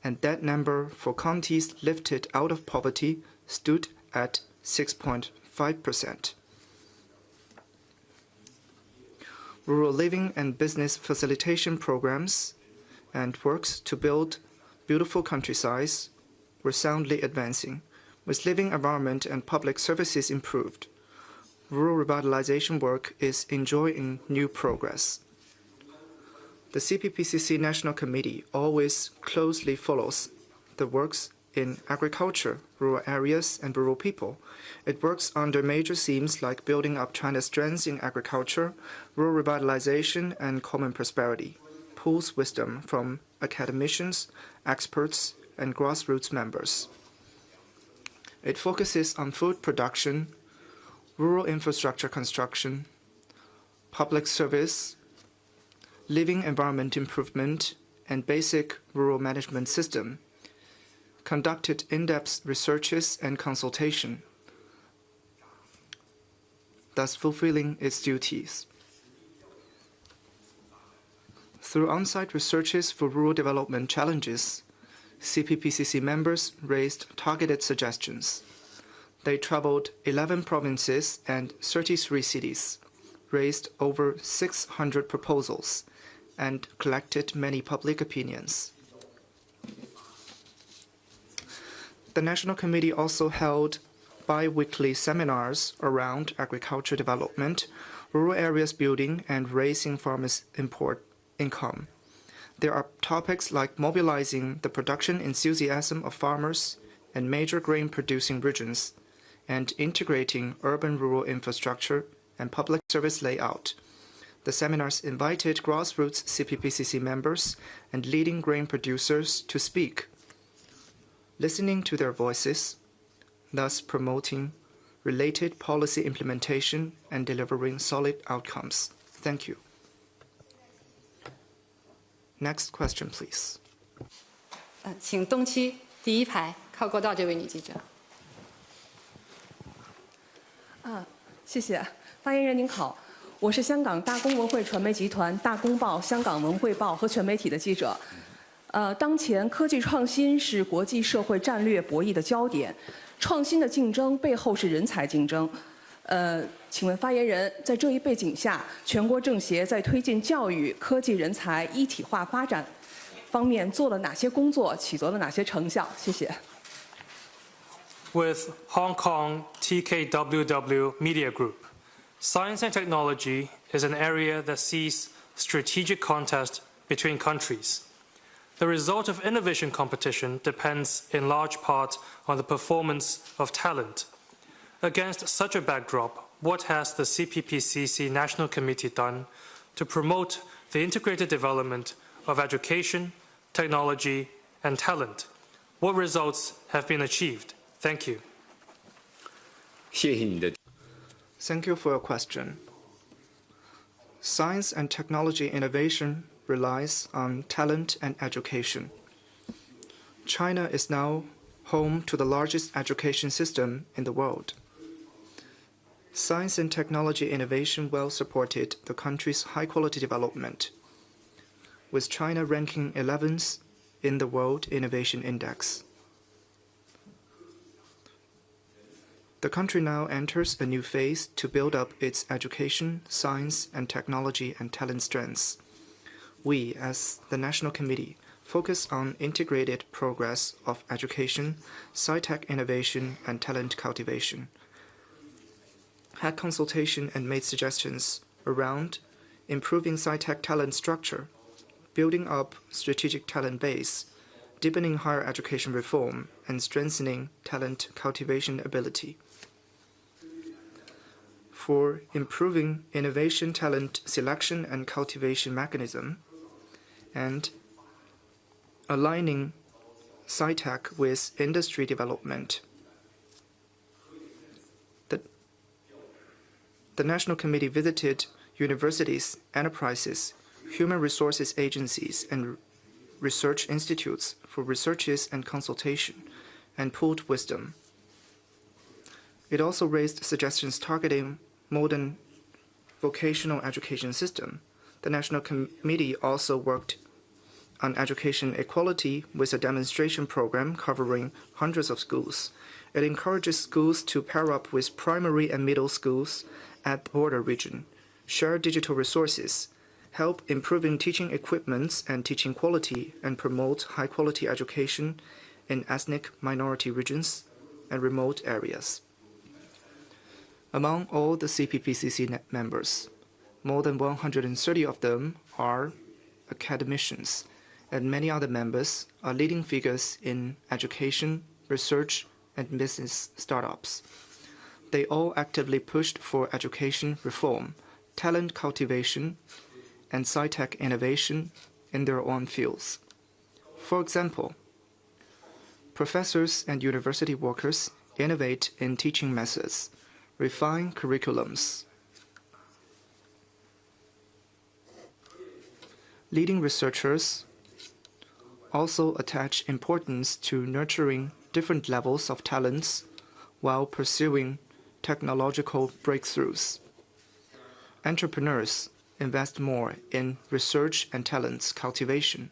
and that number for counties lifted out of poverty stood at 6.5%. Rural living and business facilitation programs and works to build beautiful countrysides were soundly advancing, with living environment and public services improved. Rural revitalization work is enjoying new progress. The CPPCC National Committee always closely follows the works in agriculture, rural areas, and rural people. It works under major themes like building up China's strengths in agriculture, rural revitalization, and common prosperity, pulls wisdom from academicians, experts, and grassroots members. It focuses on food production, rural infrastructure construction, public service, living environment improvement, and basic rural management system, conducted in-depth researches and consultation, thus fulfilling its duties. Through on-site researches for rural development challenges, CPPCC members raised targeted suggestions. They traveled 11 provinces and 33 cities, raised over 600 proposals, and collected many public opinions. The National Committee also held bi-weekly seminars around agriculture development, rural areas building, and raising farmers' income. There are topics like mobilizing the production enthusiasm of farmers and major grain-producing regions, and integrating urban-rural infrastructure and public service layout. The seminars invited grassroots CPPCC members and leading grain producers to speak, listening to their voices, thus promoting related policy implementation and delivering solid outcomes. Thank you. Next question, please. 请东区第一排靠过道这位女记者。谢谢。发言人您好，我是香港大公文汇传媒集团大公报、香港文汇报和全媒体的记者。当前科技创新是国际社会战略博弈的焦点，创新的竞争背后是人才竞争。请问发言人，在这一背景下，全国政协在推进教育、科技人才一体化发展方面做了哪些工作，取得了哪些成效？谢谢。With Hong Kong TKWW Media Group, science and technology is an area that sees strategic contest between countries. The result of innovation competition depends in large part on the performance of talent. Against such a backdrop, what has the CPPCC National Committee done to promote the integrated development of education, technology, and talent? What results have been achieved? Thank you. 谢谢你的。Thank you for your question. Science and technology innovation relies on talent and education. China is now home to the largest education system in the world. Science and technology innovation well supported the country's high-quality development, with China ranking 11th in the World Innovation Index. The country now enters a new phase to build up its education, science, and technology and talent strengths. We, as the National Committee, focus on integrated progress of education, sci-tech innovation, and talent cultivation. Had consultation and made suggestions around improving sci-tech talent structure, building up strategic talent base, deepening higher education reform, and strengthening talent cultivation ability. for improving innovation talent selection and cultivation mechanism, and aligning SciTech with industry development. The National Committee visited universities, enterprises, human resources agencies, and research institutes for researches and consultation, and pooled wisdom. It also raised suggestions targeting modern vocational education system. The National Committee also worked on education equality with a demonstration program covering hundreds of schools. It encourages schools to pair up with primary and middle schools at the border region, share digital resources, help improving teaching equipments and teaching quality, and promote high-quality education in ethnic minority regions and remote areas. Among all the CPPCC members, more than 130 of them are academicians, and many other members are leading figures in education, research, and business startups. They all actively pushed for education reform, talent cultivation, and SciTech innovation in their own fields. For example, professors and university workers innovate in teaching methods, refine curriculums. Leading researchers also attach importance to nurturing different levels of talents while pursuing technological breakthroughs. Entrepreneurs invest more in research and talents cultivation,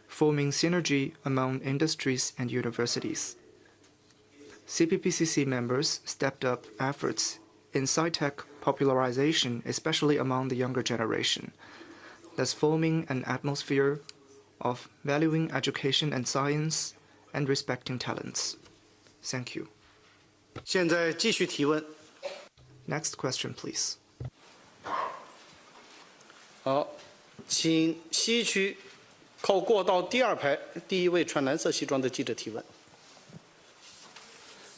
forming synergy among industries and universities. CPPCC members stepped up efforts in SciTech popularization, especially among the younger generation, thus forming an atmosphere of valuing education and science and respecting talents. Thank you. 现在继续提问。 Next question, please. 好，请西区靠过道第二排第一位穿蓝色西装的记者提问。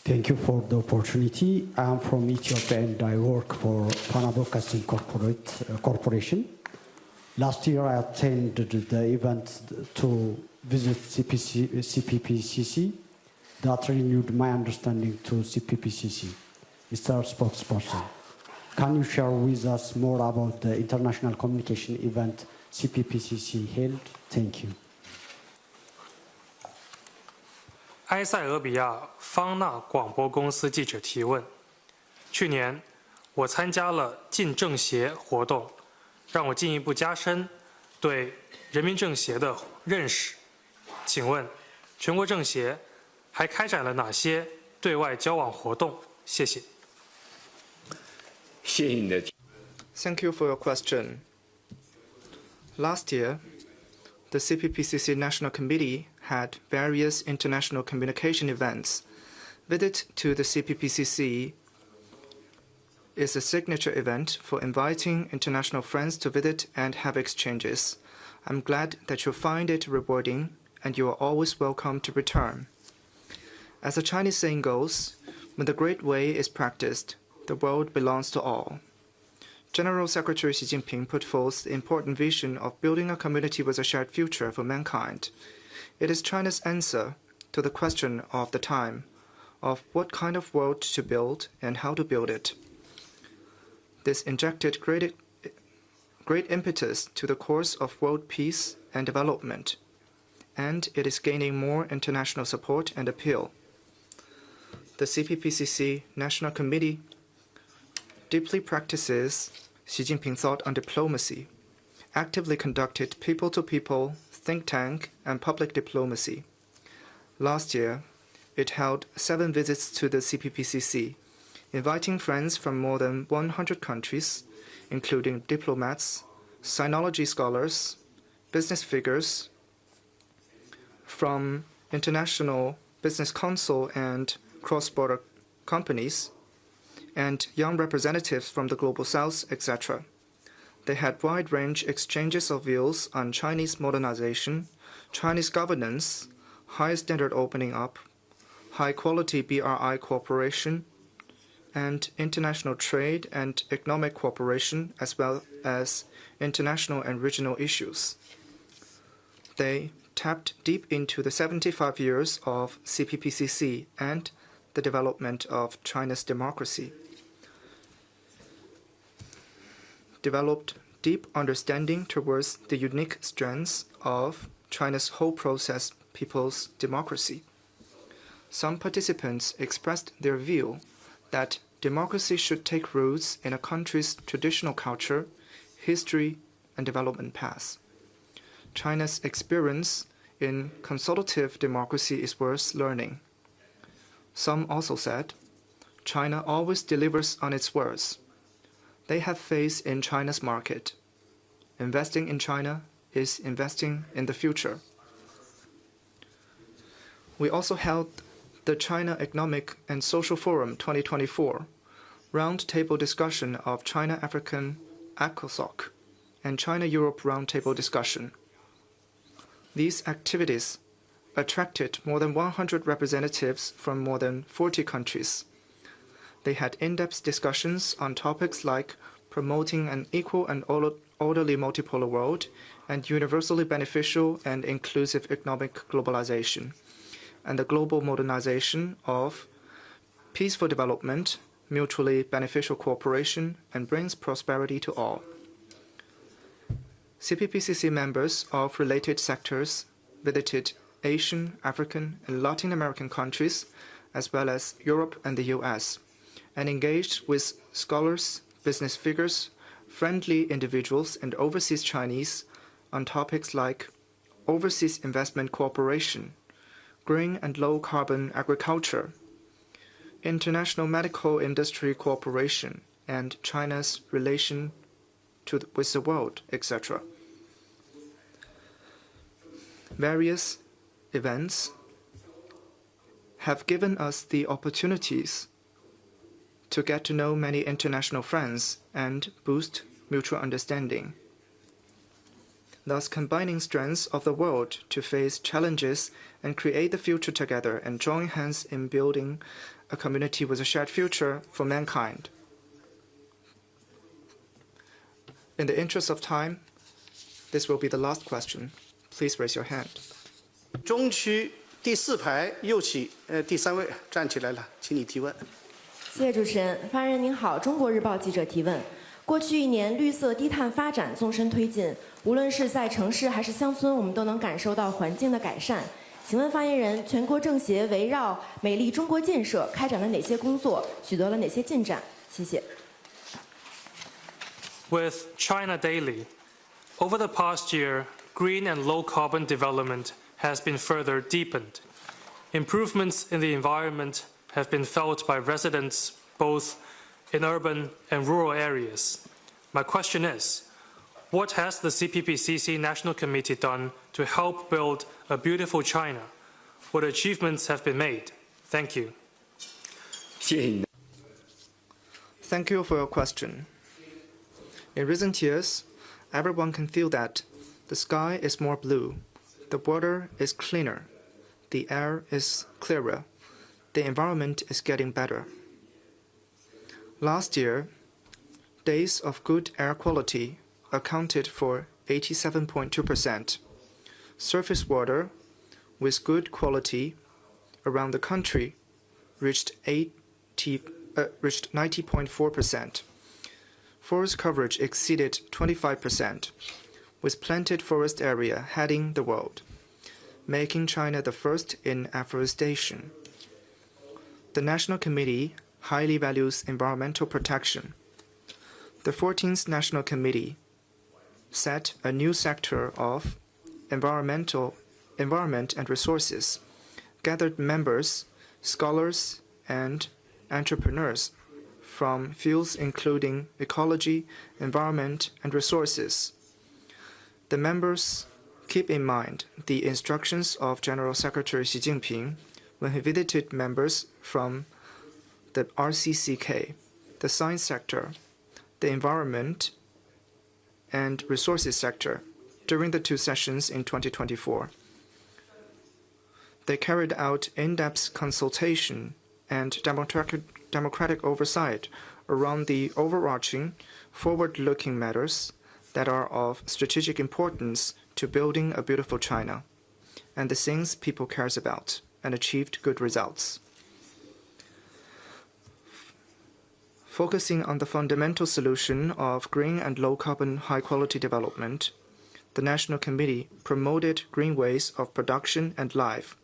Thank you for the opportunity. I am from Ethiopia and I work for Pana Broadcasting Corporation. Last year I attended the event to visit CPPCC that renewed my understanding to CPPCC. Mr. Spokesperson, can you share with us more about the international communication event CPPCC held? Thank you. 埃塞俄比亚方纳广播公司记者提问：去年我参加了进政协活动，让我进一步加深对人民政协的认识。请问，全国政协还开展了哪些对外交往活动？谢谢。谢谢你的。Thank you for your question. Last year, the CPPCC National Committee had various international communication events. Visit to the CPPCC is a signature event for inviting international friends to visit and have exchanges. I'm glad that you find it rewarding and you are always welcome to return. As the Chinese saying goes, when the Great Way is practiced, the world belongs to all. General Secretary Xi Jinping put forth the important vision of building a community with a shared future for mankind. It is China's answer to the question of the time of what kind of world to build and how to build it. This injected great impetus to the course of world peace and development, and it is gaining more international support and appeal. The CPPCC National Committee deeply practices Xi Jinping thought on diplomacy, actively conducted people-to-people, think tank, and public diplomacy. Last year, it held 7 visits to the CPPCC, inviting friends from more than 100 countries, including diplomats, sinology scholars, business figures from international business council and cross-border companies, and young representatives from the Global South, etc. They had wide-range exchanges of views on Chinese modernization, Chinese governance, high-standard opening up, high-quality BRI cooperation, and international trade and economic cooperation, as well as international and regional issues. They tapped deep into the 75 years of CPPCC and the development of China's democracy, developed deep understanding towards the unique strengths of China's whole process people's democracy. Some participants expressed their view that democracy should take roots in a country's traditional culture, history, and development paths. China's experience in consultative democracy is worth learning. Some also said, China always delivers on its words. They have faith in China's market. Investing in China is investing in the future. We also held the China Economic and Social Forum 2024 roundtable discussion of China-African ECOSOC and China-Europe roundtable discussion. These activities attracted more than 100 representatives from more than 40 countries. They had in-depth discussions on topics like promoting an equal and orderly multipolar world and universally beneficial and inclusive economic globalization, and the global modernization of peaceful development, mutually beneficial cooperation, and brings prosperity to all. CPPCC members of related sectors visited Asian, African, and Latin American countries, as well as Europe and the US, and engaged with scholars, business figures, friendly individuals, and overseas Chinese on topics like overseas investment cooperation, green and low-carbon agriculture, international medical industry cooperation, and China's relation with the world, etc. Various events have given us the opportunities to get to know many international friends and boost mutual understanding, thus combining strengths of the world to face challenges and create the future together and join hands in building a community with a shared future for mankind. In the interest of time, this will be the last question. Please raise your hand. 中区第4排右起，第3位站起来了，请你提问。谢谢主持人。发言人您好，中国日报记者提问。过去1年，绿色低碳发展纵深推进，无论是在城市还是乡村，我们都能感受到环境的改善。请问发言人，全国政协围绕美丽中国建设开展了哪些工作，取得了哪些进展？谢谢。With China Daily, over the past year, green and low-carbon development has been further deepened. Improvements in the environment have been felt by residents both in urban and rural areas. My question is, what has the CPPCC National Committee done to help build a beautiful China? What achievements have been made? Thank you. Thank you for your question. In recent years, everyone can feel that the sky is more blue, the water is cleaner, the air is clearer, the environment is getting better. Last year, days of good air quality accounted for 87.2%. Surface water with good quality around the country reached 90.4%. Forest coverage exceeded 25%, with planted forest area heading the world, making China the first in afforestation. The National Committee highly values environmental protection. The 14th National Committee set a new sector of environment and resources, gathered members, scholars, and entrepreneurs from fields including ecology, environment, and resources. The members keep in mind the instructions of General Secretary Xi Jinping when he visited members from the RCCK, the science sector, the environment and resources sector during the 2 sessions in 2024. They carried out in-depth consultation and democratic oversight around the overarching, forward-looking matters that are of strategic importance to building a beautiful China, and the things people cares about, and achieved good results. Focusing on the fundamental solution of green and low-carbon high-quality development, the National Committee promoted green ways of production and life,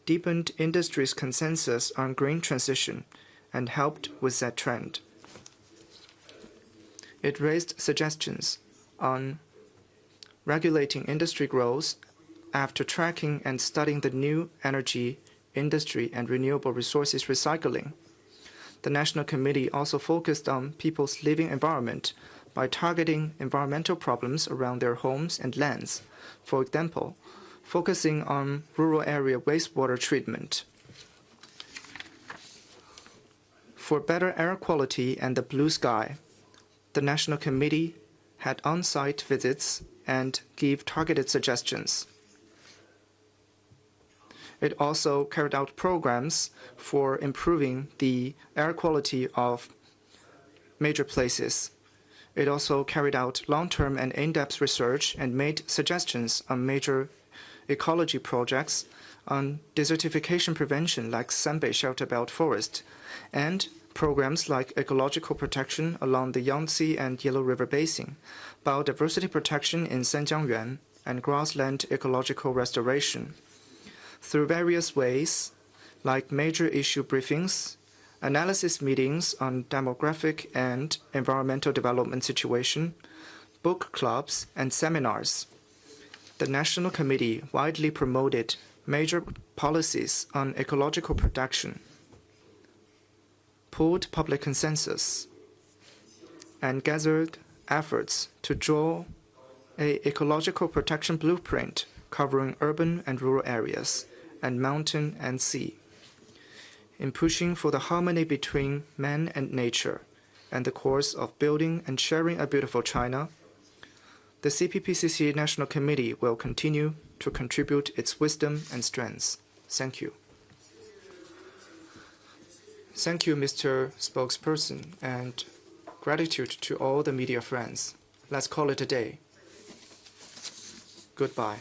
deepened industry's consensus on green transition, and helped with that trend. It raised suggestions on regulating industry growth after tracking and studying the new energy industry and renewable resources recycling. The National Committee also focused on people's living environment by targeting environmental problems around their homes and lands, for example, focusing on rural area wastewater treatment. For better air quality and the blue sky, the National Committee had on-site visits and gave targeted suggestions. It also carried out programs for improving the air quality of major places. It also carried out long-term and in-depth research and made suggestions on major ecology projects on desertification prevention like Sanbei Shelter Belt Forest, and programs like ecological protection along the Yangtze and Yellow River Basin, biodiversity protection in Sanjiangyuan, and grassland ecological restoration. Through various ways, like major issue briefings, analysis meetings on demographic and environmental development situation, book clubs, and seminars, the National Committee widely promoted major policies on ecological protection, pooled public consensus, and gathered efforts to draw an ecological protection blueprint covering urban and rural areas, and mountain and sea. In pushing for the harmony between man and nature and the course of building and sharing a beautiful China, the CPPCC National Committee will continue to contribute its wisdom and strengths. Thank you. Thank you, Mr. Spokesperson, and gratitude to all the media friends. Let's call it a day. Goodbye.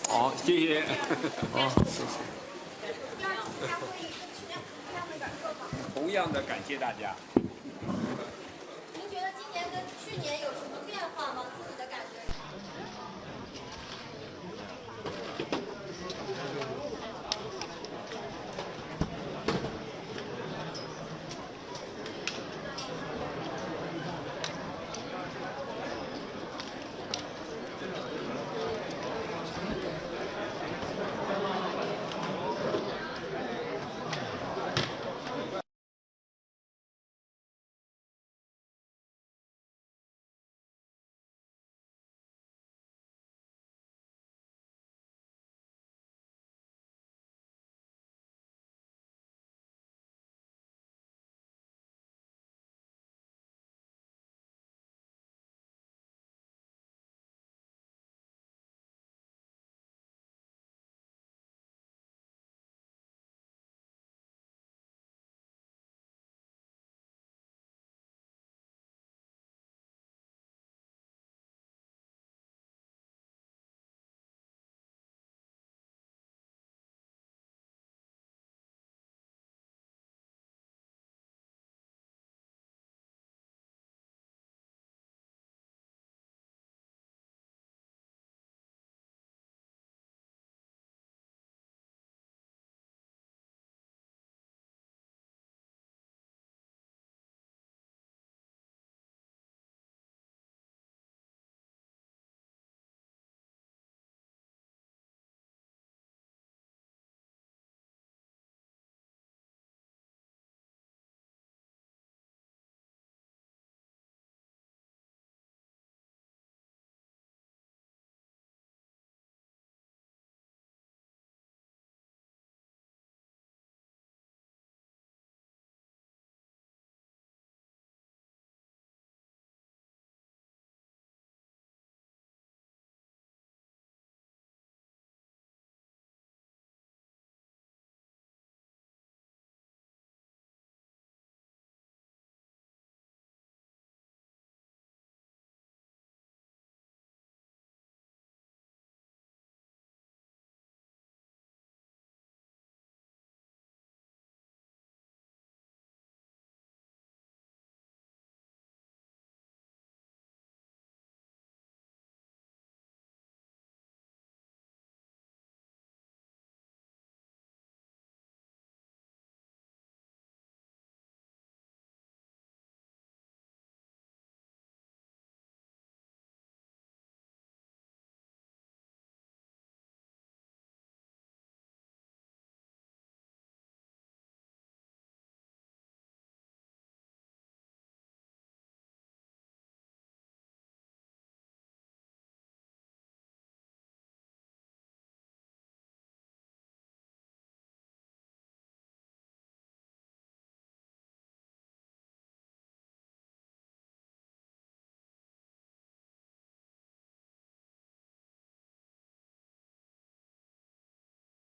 好，谢谢。好，谢谢。同样的，感谢大家。您觉得今年跟去年有什么变化吗？自己的感觉？